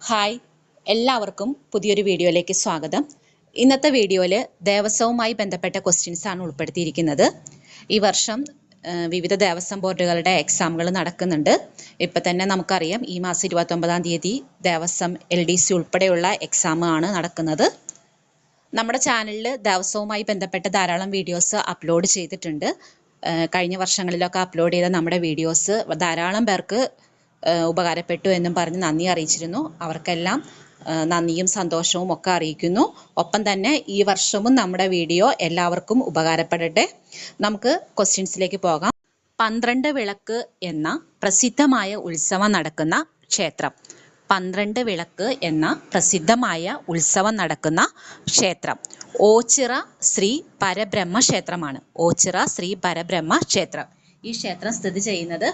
Hi, എല്ലാവർക്കും പുതിയൊരു വീഡിയോയിലേക്ക് സ്വാഗതം. ഇന്നത്തെ വീഡിയോയിൽ ദേവസ്വവുമായി ബന്ധപ്പെട്ട ക്വസ്റ്റ്യൻസ് ആണ് ഉൾപ്പെടുത്തിയിരിക്കുന്നത്. ഈ വർഷം വിവിധ ദേവസ്വം ബോർഡുകളുടെ എക്സാമുകൾ നടക്കുന്നുണ്ട്. ഇപ്പം തന്നെ നമുക്കറിയാം, ഈ മാസം 29-ാം തീയതി ദേവസ്വം LDC ഉൾപ്പെടെയുള്ള എക്സാം ആണ് നടക്കുന്നത്. നമ്മുടെ ചാനലിൽ ദേവസ്വവുമായി ബന്ധപ്പെട്ട ധാരാളം വീഡിയോസ് അപ്ലോഡ് ചെയ്തിട്ടുണ്ട്. കഴിഞ്ഞ വർഷങ്ങളിലൊക്കെ അപ്ലോഡ് ചെയ്ത നമ്മുടെ വീഡിയോസ് ധാരാളം പേർക്ക് ഉപകാരപ്പെട്ടു എന്നും പറഞ്ഞ് നന്ദി അറിയിച്ചിരുന്നു. അവർക്കെല്ലാം നന്ദിയും സന്തോഷവും ഒക്കെ അറിയിക്കുന്നു. ഒപ്പം തന്നെ ഈ വർഷവും നമ്മുടെ വീഡിയോ എല്ലാവർക്കും ഉപകാരപ്പെടട്ടെ. നമുക്ക് ക്വസ്റ്റ്യൻസിലേക്ക് പോകാം. 12 വിളക്ക് എന്ന പ്രസിദ്ധമായ ഉത്സവം നടക്കുന്ന ക്ഷേത്രം. 12 വിളക്ക് എന്ന പ്രസിദ്ധമായ ഉത്സവം നടക്കുന്ന ക്ഷേത്രം ഓച്ചിറ ശ്രീ പരബ്രഹ്മ ക്ഷേത്രമാണ്. ഓച്ചിറ ശ്രീ പരബ്രഹ്മ ക്ഷേത്രം. ഈ ക്ഷേത്രം സ്ഥിതി ചെയ്യുന്നത്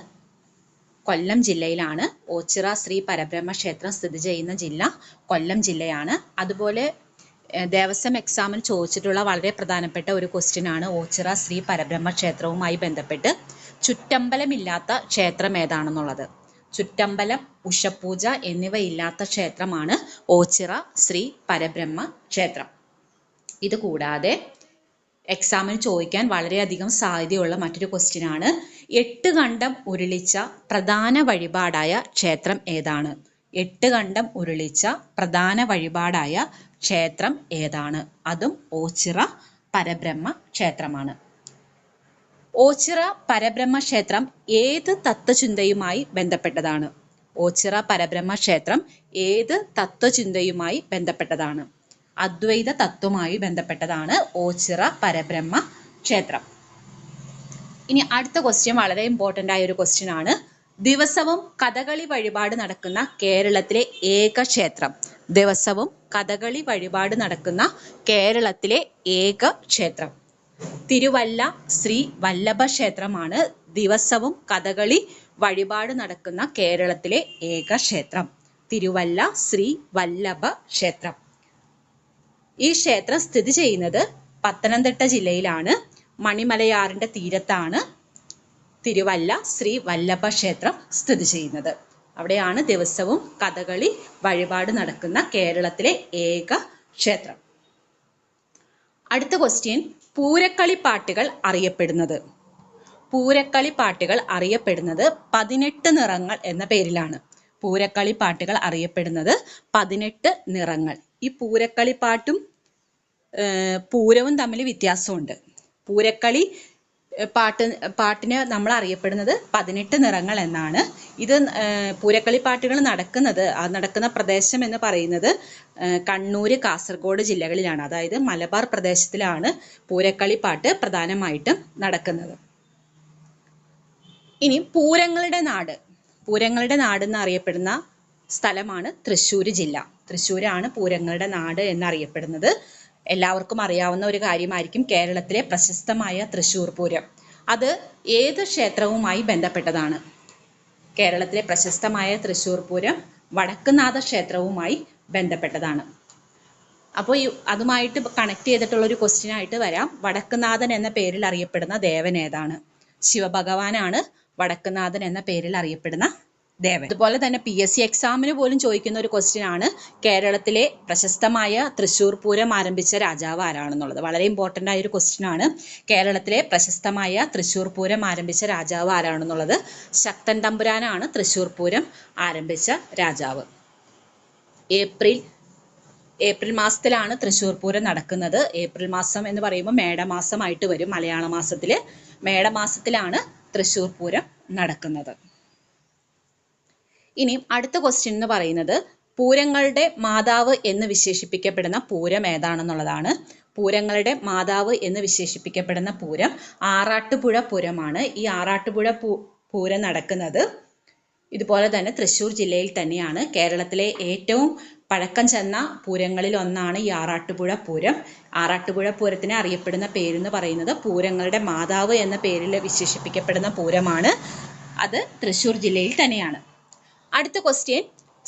കൊല്ലം ജില്ലയിലാണ്. ഓച്ചിറ ശ്രീ പരബ്രഹ്മ ക്ഷേത്രം സ്ഥിതി ചെയ്യുന്ന ജില്ല കൊല്ലം ജില്ലയാണ്. അതുപോലെ ദേവസ്വം എക്സാമിന് ചോദിച്ചിട്ടുള്ള വളരെ പ്രധാനപ്പെട്ട ഒരു ക്വസ്റ്റ്യൻ ആണ് ഓച്ചിറ ശ്രീ പരബ്രഹ്മ ക്ഷേത്രവുമായി ബന്ധപ്പെട്ട് ചുറ്റമ്പലമില്ലാത്ത ക്ഷേത്രം ഏതാണെന്നുള്ളത്. ചുറ്റമ്പലം, ഉഷപൂജ എന്നിവയില്ലാത്ത ക്ഷേത്രമാണ് ഓച്ചിറ ശ്രീ പരബ്രഹ്മ ക്ഷേത്രം. ഇത് കൂടാതെ എക്സാമിന് ചോദിക്കാൻ വളരെയധികം സാധ്യതയുള്ള മറ്റൊരു ക്വസ്റ്റ്യൻ ആണ് 8 കണ്ടം ഉരുളിച്ച പ്രധാന വഴിപാടായ ക്ഷേത്രം ഏതാണ്? 8 കണ്ടം ഉരുളിച്ച പ്രധാന വഴിപാടായ ക്ഷേത്രം ഏതാണ്? അതും ഓച്ചിറ പരബ്രഹ്മ ക്ഷേത്രമാണ്. ഓച്ചിറ പരബ്രഹ്മ ക്ഷേത്രം ഏത് തത്വചിന്തയുമായി ബന്ധപ്പെട്ടതാണ്? ഓച്ചിറ പരബ്രഹ്മ ക്ഷേത്രം ഏത് തത്വചിന്തയുമായി ബന്ധപ്പെട്ടതാണ്? അദ്വൈത തത്വമായി ബന്ധപ്പെട്ടതാണ് ഓച്ചിറ പരബ്രഹ്മ ക്ഷേത്രം. ഇനി അടുത്ത ക്വസ്റ്റ്യൻ വളരെ ഇമ്പോർട്ടൻ്റ് ആയ ഒരു ക്വസ്റ്റ്യൻ ആണ്. ദിവസവും കഥകളി വഴിപാട് നടക്കുന്ന കേരളത്തിലെ ഏക ക്ഷേത്രം. ദിവസവും കഥകളി വഴിപാട് നടക്കുന്ന കേരളത്തിലെ ഏക ക്ഷേത്രം തിരുവല്ല ശ്രീ വല്ലഭ ക്ഷേത്രമാണ്. ദിവസവും കഥകളി വഴിപാട് നടക്കുന്ന കേരളത്തിലെ ഏക ക്ഷേത്രം തിരുവല്ല ശ്രീ വല്ലഭ ക്ഷേത്രം. ഈ ക്ഷേത്രം സ്ഥിതി ചെയ്യുന്നത് പത്തനംതിട്ട ജില്ലയിലാണ്. മണിമലയാറിന്റെ തീരത്താണ് തിരുവല്ല ശ്രീ വല്ലഭ ക്ഷേത്രം സ്ഥിതി ചെയ്യുന്നത്. അവിടെയാണ് ദിവസവും കഥകളി വഴിപാട് നടക്കുന്ന കേരളത്തിലെ ഏക ക്ഷേത്രം. അടുത്ത ക്വസ്റ്റ്യൻ, പൂരക്കളിപ്പാട്ടുകൾ അറിയപ്പെടുന്നത്. പൂരക്കളിപ്പാട്ടുകൾ അറിയപ്പെടുന്നത് 18 നിറങ്ങൾ എന്ന പേരിലാണ്. പൂരക്കളിപ്പാട്ടുകൾ അറിയപ്പെടുന്നത് 18 നിറങ്ങൾ. ഈ പൂരക്കളിപ്പാട്ടും പൂരവും തമ്മിൽ വ്യത്യാസമുണ്ട്. പൂരക്കളി പാട്ടിന് നമ്മൾ അറിയപ്പെടുന്നത് 18 നിറങ്ങൾ എന്നാണ്. ഇത് പൂരക്കളിപ്പാട്ടുകൾ നടക്കുന്ന പ്രദേശം എന്ന് പറയുന്നത് കണ്ണൂർ, കാസർഗോഡ് ജില്ലകളിലാണ്. അതായത് മലബാർ പ്രദേശത്തിലാണ് പൂരക്കളിപ്പാട്ട് പ്രധാനമായിട്ടും നടക്കുന്നത്. ഇനി പൂരങ്ങളുടെ നാട് എന്നറിയപ്പെടുന്ന സ്ഥലമാണ് തൃശ്ശൂർ ജില്ല. തൃശ്ശൂരാണ് പൂരങ്ങളുടെ നാട് എന്നറിയപ്പെടുന്നത്. എല്ലാവർക്കും അറിയാവുന്ന ഒരു കാര്യമായിരിക്കും കേരളത്തിലെ പ്രശസ്തമായ തൃശ്ശൂർ പൂരം. അത് ഏത് ക്ഷേത്രവുമായി ബന്ധപ്പെട്ടതാണ്? കേരളത്തിലെ പ്രശസ്തമായ തൃശ്ശൂർ പൂരം വടക്കുംനാഥ ക്ഷേത്രവുമായി ബന്ധപ്പെട്ടതാണ്. അപ്പോൾ അതുമായിട്ട് കണക്ട് ചെയ്തിട്ടുള്ള ഒരു ക്വസ്റ്റ്യൻ ആയിട്ട് വരാം. വടക്കുംനാഥൻ എന്ന പേരിൽ അറിയപ്പെടുന്ന ദേവൻ ഏതാണ്? ശിവഭഗവാനാണ് വടക്കുംനാഥൻ എന്ന പേരിൽ അറിയപ്പെടുന്ന ദേവൻ. അതുപോലെ തന്നെ PSC എക്സാമിന് പോലും ചോദിക്കുന്ന ഒരു ക്വസ്റ്റ്യൻ ആണ് കേരളത്തിലെ പ്രശസ്തമായ തൃശ്ശൂർ പൂരം ആരംഭിച്ച രാജാവ് ആരാണെന്നുള്ളത്. വളരെ ഇമ്പോർട്ടൻ്റ് ആയ ഒരു ക്വസ്റ്റ്യൻ ആണ്. കേരളത്തിലെ പ്രശസ്തമായ തൃശ്ശൂർ പൂരം ആരംഭിച്ച രാജാവ് ആരാണെന്നുള്ളത്. ശക്തൻ തമ്പുരാനാണ് തൃശ്ശൂർ പൂരം ആരംഭിച്ച രാജാവ്. ഏപ്രിൽ മാസത്തിലാണ് തൃശ്ശൂർ പൂരം നടക്കുന്നത്. ഏപ്രിൽ മാസം എന്ന് പറയുമ്പോൾ മേടമാസമായിട്ട് വരും. മലയാള മാസത്തില് മേടമാസത്തിലാണ് തൃശ്ശൂർ പൂരം നടക്കുന്നത്. ഇനി അടുത്ത ക്വസ്റ്റ്യൻ എന്ന് പറയുന്നത് പൂരങ്ങളുടെ മാതാവ് എന്ന് വിശേഷിപ്പിക്കപ്പെടുന്ന പൂരം ഏതാണെന്നുള്ളതാണ്. പൂരങ്ങളുടെ മാതാവ് എന്ന് വിശേഷിപ്പിക്കപ്പെടുന്ന പൂരം ആറാട്ടുപുഴ പൂരമാണ്. ഈ ആറാട്ടുപുഴ പൂരം നടക്കുന്നത് ഇതുപോലെ തന്നെ തൃശ്ശൂർ ജില്ലയിൽ തന്നെയാണ്. കേരളത്തിലെ ഏറ്റവും പഴക്കം ചെന്ന പൂരങ്ങളിൽ ഒന്നാണ് ഈ ആറാട്ടുപുഴ പൂരം. ആറാട്ടുപുഴ പൂരത്തിനെ അറിയപ്പെടുന്ന പേരെന്ന് പറയുന്നത് പൂരങ്ങളുടെ മാതാവ് എന്ന പേരിൽ വിശേഷിപ്പിക്കപ്പെടുന്ന പൂരമാണ്. അത് തൃശ്ശൂർ ജില്ലയിൽ തന്നെയാണ്. അടുത്ത ക്വസ്റ്റ്യൻ,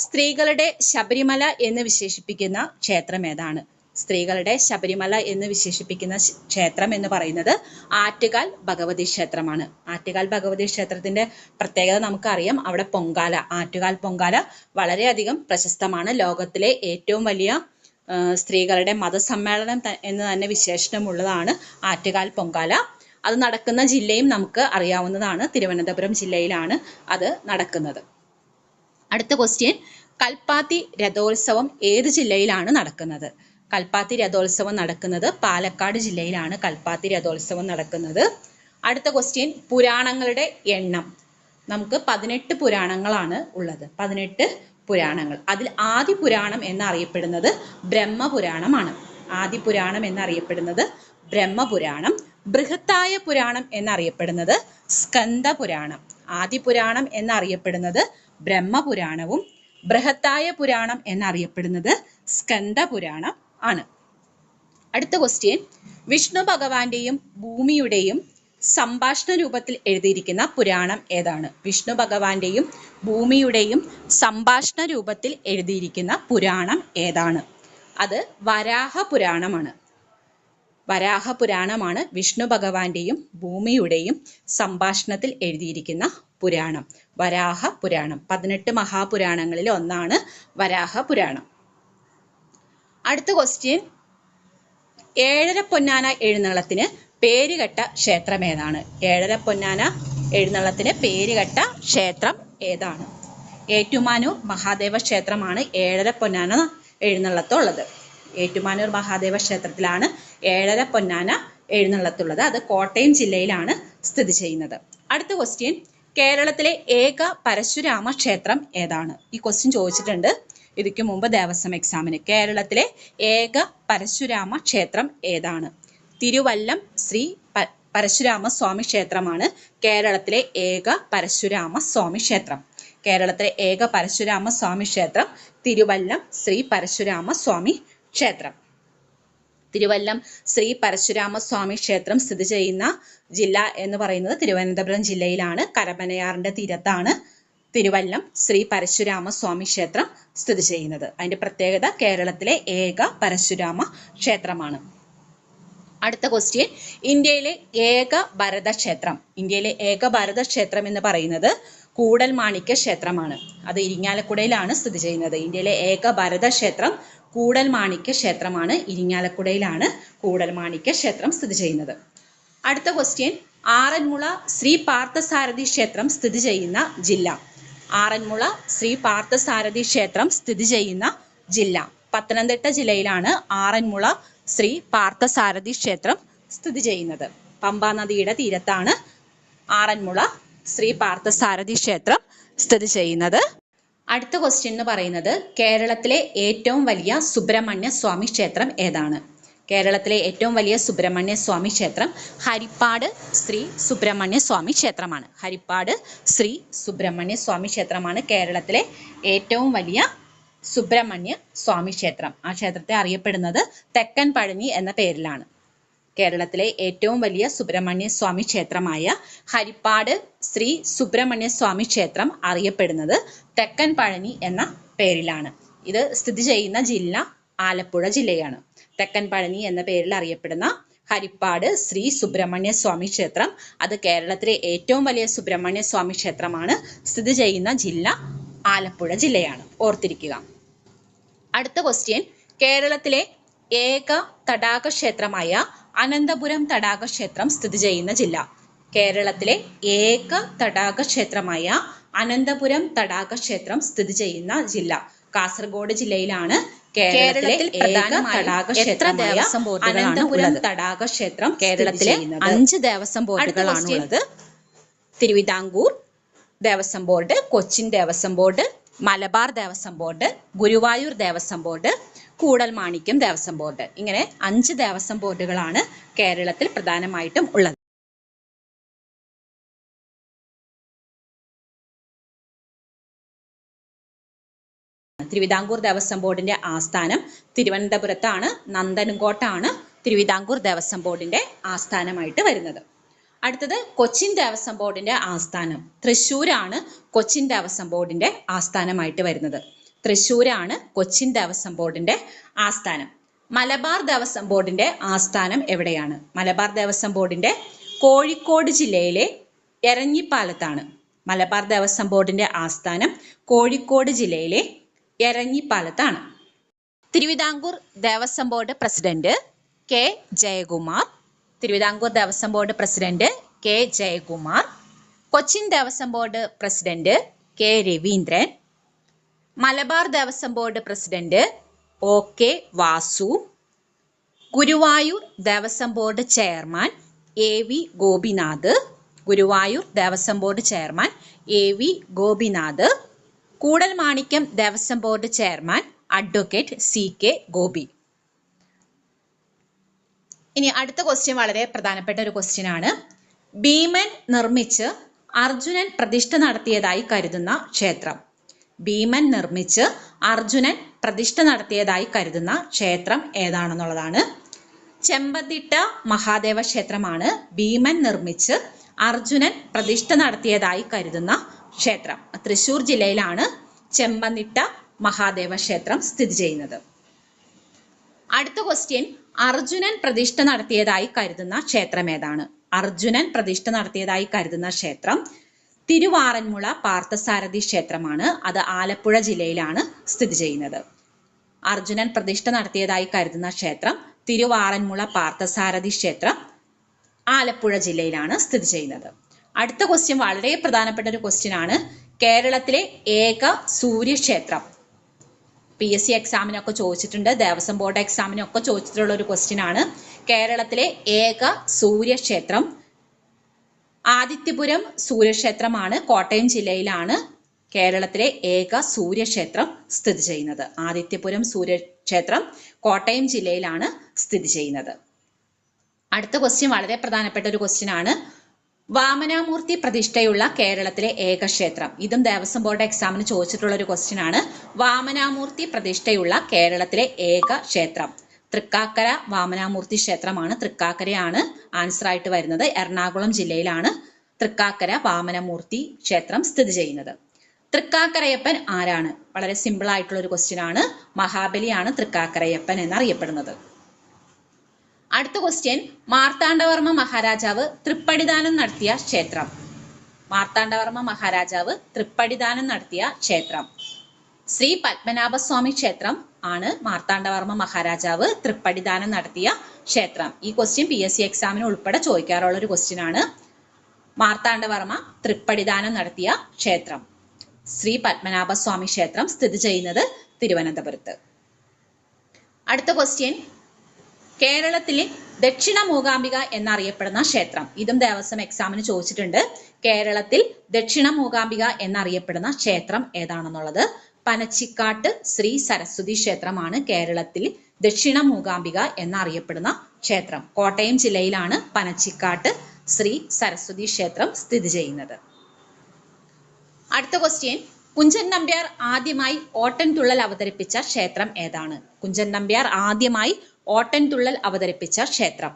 സ്ത്രീകളുടെ ശബരിമല എന്ന് വിശേഷിപ്പിക്കുന്ന ക്ഷേത്രം ഏതാണ്? സ്ത്രീകളുടെ ശബരിമല എന്ന് വിശേഷിപ്പിക്കുന്ന ക്ഷേത്രം എന്ന് പറയുന്നത് ആറ്റുകാൽ ഭഗവതി ക്ഷേത്രമാണ്. ആറ്റുകാൽ ഭഗവതി ക്ഷേത്രത്തിന്റെ പ്രത്യേകത നമുക്കറിയാം. അവിടെ പൊങ്കാല, ആറ്റുകാൽ പൊങ്കാല വളരെയധികം പ്രശസ്തമാണ്. ലോകത്തിലെ ഏറ്റവും വലിയ സ്ത്രീകളുടെ മതസമ്മേളനം എന്ന് തന്നെ വിശേഷണമുള്ളതാണ് ആറ്റുകാൽ പൊങ്കാല. അത് നടക്കുന്ന ജില്ലയും നമുക്ക് അറിയാവുന്നതാണ്. തിരുവനന്തപുരം ജില്ലയിലാണ് അത് നടക്കുന്നത്. അടുത്ത ക്വസ്റ്റ്യൻ, കൽപ്പാത്തി രഥോത്സവം ഏത് ജില്ലയിലാണ് നടക്കുന്നത്? കൽപ്പാത്തി രഥോത്സവം നടക്കുന്നത് പാലക്കാട് ജില്ലയിലാണ് കൽപ്പാത്തി രഥോത്സവം നടക്കുന്നത്. അടുത്ത ക്വസ്റ്റ്യൻ, പുരാണങ്ങളുടെ എണ്ണം. നമുക്ക് 18 പുരാണങ്ങളാണ് ഉള്ളത്. 18 പുരാണങ്ങൾ. അതിൽ ആദി പുരാണം എന്നറിയപ്പെടുന്നത് ബ്രഹ്മപുരാണമാണ്. ആദി പുരാണം എന്നറിയപ്പെടുന്നത് ബ്രഹ്മപുരാണം. ബൃഹത്തായ പുരാണം എന്നറിയപ്പെടുന്നത് സ്കന്ദ പുരാണം. ആദി പുരാണം എന്നറിയപ്പെടുന്നത് ബ്രഹ്മപുരാണവും ബൃഹത്തായ പുരാണം എന്നറിയപ്പെടുന്നത് സ്കന്ദ പുരാണം ആണ്. അടുത്ത ക്വസ്റ്റ്യൻ, വിഷ്ണു ഭഗവാന്റെയും ഭൂമിയുടെയും സംഭാഷണ രൂപത്തിൽ എഴുതിയിരിക്കുന്ന പുരാണം ഏതാണ്? വിഷ്ണു ഭഗവാന്റെയും ഭൂമിയുടെയും സംഭാഷണ രൂപത്തിൽ എഴുതിയിരിക്കുന്ന പുരാണം ഏതാണ്? അത് വരാഹ പുരാണമാണ്. വരാഹ പുരാണമാണ് വിഷ്ണു ഭഗവാന്റെയും ഭൂമിയുടെയും സംഭാഷണത്തിൽ എഴുതിയിരിക്കുന്ന പുരാണം. വരാഹ പുരാണം 18 മഹാപുരാണങ്ങളിൽ ഒന്നാണ് വരാഹ പുരാണം. അടുത്ത ക്വസ്റ്റ്യൻ, ഏഴര പൊന്നാന എഴുന്നള്ളത്തിന് പേരുകെട്ട ക്ഷേത്രം ഏതാണ്? ഏഴര പൊന്നാന എഴുന്നള്ളത്തിന് പേരുകെട്ട ക്ഷേത്രം ഏതാണ്? ഏറ്റുമാനൂർ മഹാദേവ ക്ഷേത്രമാണ് ഏഴര പൊന്നാന എഴുന്നള്ളത്തുള്ളത്. ഏറ്റുമാനൂർ മഹാദേവ ക്ഷേത്രത്തിലാണ് ഏഴര പൊന്നാന എഴുന്നള്ളത്തുള്ളത്. അത് കോട്ടയം ജില്ലയിലാണ് സ്ഥിതി ചെയ്യുന്നത്. അടുത്ത ക്വസ്റ്റ്യൻ, കേരളത്തിലെ ഏക പരശുരാമ ക്ഷേത്രം ഏതാണ്? ഈ ക്വസ്റ്റ്യൻ ചോദിച്ചിട്ടുണ്ട് ഇതിക്ക് മുമ്പ് ദേവസ്വം എക്സാമിന്. കേരളത്തിലെ ഏക പരശുരാമ ക്ഷേത്രം ഏതാണ്? തിരുവല്ലം ശ്രീ പരശുരാമ സ്വാമി ക്ഷേത്രമാണ് കേരളത്തിലെ ഏക പരശുരാമ സ്വാമി ക്ഷേത്രം. കേരളത്തിലെ ഏക പരശുരാമ സ്വാമി ക്ഷേത്രം തിരുവല്ലം ശ്രീ പരശുരാമ സ്വാമി ക്ഷേത്രം. തിരുവല്ലം ശ്രീ പരശുരാമ സ്വാമി ക്ഷേത്രം സ്ഥിതി ചെയ്യുന്ന ജില്ല എന്ന് പറയുന്നത് തിരുവനന്തപുരം ജില്ലയിലാണ്. കരമനയാറിന്റെ തീരത്താണ് തിരുവല്ലം ശ്രീ പരശുരാമ സ്വാമി ക്ഷേത്രം സ്ഥിതി ചെയ്യുന്നത്. അതിന്റെ പ്രത്യേകത കേരളത്തിലെ ഏക പരശുരാമ ക്ഷേത്രമാണ്. അടുത്ത ക്വസ്റ്റ്യൻ, ഇന്ത്യയിലെ ഏക ഭരത ക്ഷേത്രം. ഇന്ത്യയിലെ ഏക ഭരത ക്ഷേത്രം എന്ന് പറയുന്നത് കൂടൽമാണിക്യ ക്ഷേത്രമാണ്. അത് ഇരിങ്ങാലക്കുടയിലാണ് സ്ഥിതി ചെയ്യുന്നത്. ഇന്ത്യയിലെ ഏക ഭരത ക്ഷേത്രം കൂടൽമാണിക്യ ക്ഷേത്രമാണ്. ഇരിങ്ങാലക്കുടയിലാണ് കൂടൽമാണിക്യ ക്ഷേത്രം സ്ഥിതി ചെയ്യുന്നത്. അടുത്ത ക്വസ്റ്റ്യൻ, ആറന്മുള ശ്രീ പാർത്ഥസാരഥി ക്ഷേത്രം സ്ഥിതി ചെയ്യുന്ന ജില്ല. ആറന്മുള ശ്രീ പാർത്ഥസാരഥി ക്ഷേത്രം സ്ഥിതി ചെയ്യുന്ന ജില്ല പത്തനംതിട്ട ജില്ലയിലാണ് ആറന്മുള ശ്രീ പാർത്ഥസാരഥി ക്ഷേത്രം സ്ഥിതി ചെയ്യുന്നത്. പമ്പാ നദിയുടെ തീരത്താണ് ആറന്മുള ശ്രീ പാർത്ഥസാരഥി ക്ഷേത്രം സ്ഥിതി ചെയ്യുന്നത്. അടുത്ത ക്വസ്റ്റ്യൻ എന്ന് പറയുന്നത്, കേരളത്തിലെ ഏറ്റവും വലിയ സുബ്രഹ്മണ്യ സ്വാമി ക്ഷേത്രം ഏതാണ്? കേരളത്തിലെ ഏറ്റവും വലിയ സുബ്രഹ്മണ്യ സ്വാമി ക്ഷേത്രം ഹരിപ്പാട് ശ്രീ സുബ്രഹ്മണ്യ സ്വാമി ക്ഷേത്രമാണ്. ഹരിപ്പാട് ശ്രീ സുബ്രഹ്മണ്യ സ്വാമി ക്ഷേത്രമാണ് കേരളത്തിലെ ഏറ്റവും വലിയ സുബ്രഹ്മണ്യ സ്വാമി ക്ഷേത്രം. ആ ക്ഷേത്രത്തെ അറിയപ്പെടുന്നത് തെക്കൻ പഴനി എന്ന പേരിലാണ്. കേരളത്തിലെ ഏറ്റവും വലിയ സുബ്രഹ്മണ്യ സ്വാമി ക്ഷേത്രമായ ഹരിപ്പാട് ശ്രീ സുബ്രഹ്മണ്യ സ്വാമി ക്ഷേത്രം അറിയപ്പെടുന്നത് തെക്കൻ പഴനി എന്ന പേരിലാണ്. ഇത് സ്ഥിതി ചെയ്യുന്ന ജില്ല ആലപ്പുഴ ജില്ലയാണ്. തെക്കൻ പഴനി എന്ന പേരിൽ അറിയപ്പെടുന്ന ഹരിപ്പാട് ശ്രീ സുബ്രഹ്മണ്യ സ്വാമി ക്ഷേത്രം അത് കേരളത്തിലെ ഏറ്റവും വലിയ സുബ്രഹ്മണ്യ സ്വാമി ക്ഷേത്രമാണ്. സ്ഥിതി ചെയ്യുന്ന ജില്ല ആലപ്പുഴ ജില്ലയാണ്. ഓർത്തിരിക്കുക. അടുത്ത ക്വസ്റ്റ്യൻ, കേരളത്തിലെ ഏക തടാക ക്ഷേത്രമായ അനന്തപുരം തടാക ക്ഷേത്രം സ്ഥിതി ചെയ്യുന്ന ജില്ല. കേരളത്തിലെ ഏക തടാക ക്ഷേത്രമായ അനന്തപുരം തടാക ക്ഷേത്രം സ്ഥിതി ചെയ്യുന്ന ജില്ല കാസർഗോഡ് ജില്ലയിലാണ്. കേരളത്തിൽ തടാക ക്ഷേത്രമായ അനന്തപുരം തടാക ക്ഷേത്രം കേരളത്തിലെ 5 ദേവസ്വം ബോർഡുകളാണ് ഉള്ളത്. Thiruvithamkoor Devaswom board, Cochin Devaswom board, Malabar Devaswom board, Guruvayur Devaswom board, Koodalmanikyam Devaswom board. ഇങ്ങനെ 5 ദേവസ്വം ബോർഡുകളാണ് കേരളത്തിൽ പ്രധാനമായിട്ടും ഉള്ളത്. തിരുവിതാംകൂർ ദേവസ്വം ബോർഡിന്റെ ആസ്ഥാനം തിരുവനന്തപുരത്താണ്. നന്ദൻകോട്ടാണ് തിരുവിതാംകൂർ ദേവസ്വം ബോർഡിന്റെ ആസ്ഥാനമായിട്ട് വരുന്നത്. അടുത്തത് കൊച്ചിൻ ദേവസ്വം ബോർഡിന്റെ ആസ്ഥാനം തൃശ്ശൂരാണ്. കൊച്ചിൻ ദേവസ്വം ബോർഡിന്റെ ആസ്ഥാനമായിട്ട് വരുന്നത് തൃശ്ശൂരാണ് കൊച്ചിൻ ദേവസ്വം ബോർഡിന്റെ ആസ്ഥാനം. മലബാർ ദേവസ്വം ബോർഡിന്റെ ആസ്ഥാനം എവിടെയാണ്? മലബാർ ദേവസ്വം ബോർഡിന്റെ കോഴിക്കോട് ജില്ലയിലെ എരഞ്ഞിപ്പാലത്താണ്. മലബാർ ദേവസ്വം ബോർഡിന്റെ ആസ്ഥാനം കോഴിക്കോട് ജില്ലയിലെ എരഞ്ഞിപ്പാലത്താണ്. Thiruvithamkur Devaswom board president K Jayakumar. Thiruvithamkur Devaswom board president K Jayakumar. Cochin Devaswom board president K Raveendran. Malabar Devaswom board president O K Vasu. Guruvayur Devaswom board chairman A V Gopinath. Guruvayur Devaswom board chairman A V Gopinath. Koodalmanikyam Devaswom board chairman advocate C K Gopi. ഇനി അടുത്ത ക്വസ്റ്റ്യൻ വളരെ പ്രധാനപ്പെട്ട ഒരു ക്വസ്റ്റ്യൻ ആണ്. ഭീമൻ നിർമ്മിച്ച് അർജുനൻ പ്രതിഷ്ഠ നടത്തിയതായി കരുതുന്ന ക്ഷേത്രം. ഭീമൻ നിർമ്മിച്ച് അർജുനൻ പ്രതിഷ്ഠ നടത്തിയതായി കരുതുന്ന ക്ഷേത്രം ഏതാണെന്നുള്ളതാണ്. ചെമ്പതിട്ട മഹാദേവ ക്ഷേത്രമാണ് ഭീമൻ നിർമ്മിച്ച് അർജുനൻ പ്രതിഷ്ഠ നടത്തിയതായി കരുതുന്ന ക്ഷേത്രം. തൃശ്ശൂർ ജില്ലയിലാണ് ചെമ്പതിട്ട മഹാദേവ ക്ഷേത്രം സ്ഥിതി ചെയ്യുന്നത്. അടുത്ത ക്വസ്റ്റ്യൻ, അർജുനൻ പ്രതിഷ്ഠ നടത്തിയതായി കരുതുന്ന ക്ഷേത്രം ഏതാണ്? അർജുനൻ പ്രതിഷ്ഠ നടത്തിയതായി കരുതുന്ന ക്ഷേത്രം തിരുവാറന്മുള പാർത്ഥസാരഥി ക്ഷേത്രമാണ്. അത് ആലപ്പുഴ ജില്ലയിലാണ് സ്ഥിതി ചെയ്യുന്നത്. അർജുനൻ പ്രതിഷ്ഠ നടത്തിയതായി കരുതുന്ന ക്ഷേത്രം തിരുവാറന്മുള പാർത്ഥസാരഥി ക്ഷേത്രം ആലപ്പുഴ ജില്ലയിലാണ് സ്ഥിതി ചെയ്യുന്നത്. അടുത്ത ക്വസ്റ്റ്യൻ വളരെ പ്രധാനപ്പെട്ട ഒരു ക്വസ്റ്റ്യൻ ആണ്. കേരളത്തിലെ ഏക സൂര്യക്ഷേത്രം. PSC എക്സാമിനൊക്കെ ചോദിച്ചിട്ടുണ്ട്, ദേവസ്വം ബോർഡ് എക്സാമിനൊക്കെ ചോദിച്ചിട്ടുള്ള ഒരു ക്വസ്റ്റ്യൻ ആണ്. കേരളത്തിലെ ഏക സൂര്യക്ഷേത്രം ആദിത്യപുരം സൂര്യക്ഷേത്രമാണ്. കോട്ടയം ജില്ലയിലാണ് കേരളത്തിലെ ഏക സൂര്യക്ഷേത്രം സ്ഥിതി ചെയ്യുന്നത്. ആദിത്യപുരം സൂര്യക്ഷേത്രം കോട്ടയം ജില്ലയിലാണ് സ്ഥിതി ചെയ്യുന്നത്. അടുത്ത ക്വസ്റ്റ്യൻ വളരെ പ്രധാനപ്പെട്ട ഒരു ക്വസ്റ്റ്യൻ ആണ്. വാമനാമൂർത്തി പ്രതിഷ്ഠയുള്ള കേരളത്തിലെ ഏക ക്ഷേത്രം. ഇതും ദേവസ്വം ബോർഡ് എക്സാമിന് ചോദിച്ചിട്ടുള്ള ഒരു ക്വസ്റ്റ്യൻ ആണ്. വാമനാമൂർത്തി പ്രതിഷ്ഠയുള്ള കേരളത്തിലെ ഏക ക്ഷേത്രം തൃക്കാക്കര വാമനാമൂർത്തി ക്ഷേത്രമാണ്. തൃക്കാക്കരയാണ് ആൻസർ ആയിട്ട് വരുന്നത്. എറണാകുളം ജില്ലയിലാണ് തൃക്കാക്കര വാമനമൂർത്തി ക്ഷേത്രം സ്ഥിതി ചെയ്യുന്നത്. തൃക്കാക്കരയപ്പൻ ആരാണ്? വളരെ സിമ്പിൾ ആയിട്ടുള്ള ഒരു ക്വസ്റ്റ്യൻ ആണ്. മഹാബലിയാണ് തൃക്കാക്കരയപ്പൻ എന്നറിയപ്പെടുന്നത്. അടുത്ത ക്വസ്റ്റ്യൻ, മാർത്താണ്ഡവർമ്മ മഹാരാജാവ് തൃപ്പടിദാനം നടത്തിയ ക്ഷേത്രം. മാർത്താണ്ഡവർമ്മ മഹാരാജാവ് തൃപ്പടിദാനം നടത്തിയ ക്ഷേത്രം ശ്രീ പത്മനാഭസ്വാമി ക്ഷേത്രം ആണ്. മാർത്താണ്ഡവർമ്മ മഹാരാജാവ് തൃപ്പടിദാനം നടത്തിയ ക്ഷേത്രം. ഈ ക്വസ്റ്റ്യൻ PSC എക്സാമിന് ഉൾപ്പെടെ ചോദിക്കാറുള്ള ഒരു ക്വസ്റ്റ്യൻ ആണ്. മാർത്താണ്ഡവർമ്മ തൃപ്പടിദാനം നടത്തിയ ക്ഷേത്രം ശ്രീ പത്മനാഭസ്വാമി ക്ഷേത്രം സ്ഥിതി ചെയ്യുന്നത് തിരുവനന്തപുരത്ത്. അടുത്ത ക്വസ്റ്റ്യൻ, കേരളത്തിലെ ദക്ഷിണ മൂകാംബിക എന്നറിയപ്പെടുന്ന ക്ഷേത്രം. ഇതും ദേവസ്വം എക്സാമിന് ചോദിച്ചിട്ടുണ്ട്. കേരളത്തിൽ ദക്ഷിണ മൂകാംബിക എന്നറിയപ്പെടുന്ന ക്ഷേത്രം ഏതാണെന്നുള്ളത് പനച്ചിക്കാട്ട് ശ്രീ സരസ്വതി ക്ഷേത്രമാണ് കേരളത്തിൽ ദക്ഷിണ മൂകാംബിക എന്നറിയപ്പെടുന്ന ക്ഷേത്രം. കോട്ടയം ജില്ലയിലാണ് പനച്ചിക്കാട്ട് ശ്രീ സരസ്വതി ക്ഷേത്രം സ്ഥിതി ചെയ്യുന്നത്. അടുത്ത ക്വസ്റ്റ്യൻ, കുഞ്ചൻ നമ്പ്യാർ ആദ്യമായി ഓട്ടൻതുള്ളൽ അവതരിപ്പിച്ച ക്ഷേത്രം ഏതാണ്? കുഞ്ചൻ നമ്പ്യാർ ആദ്യമായി ഓട്ടൻതുള്ളൽ അവതരിപ്പിച്ച ക്ഷേത്രം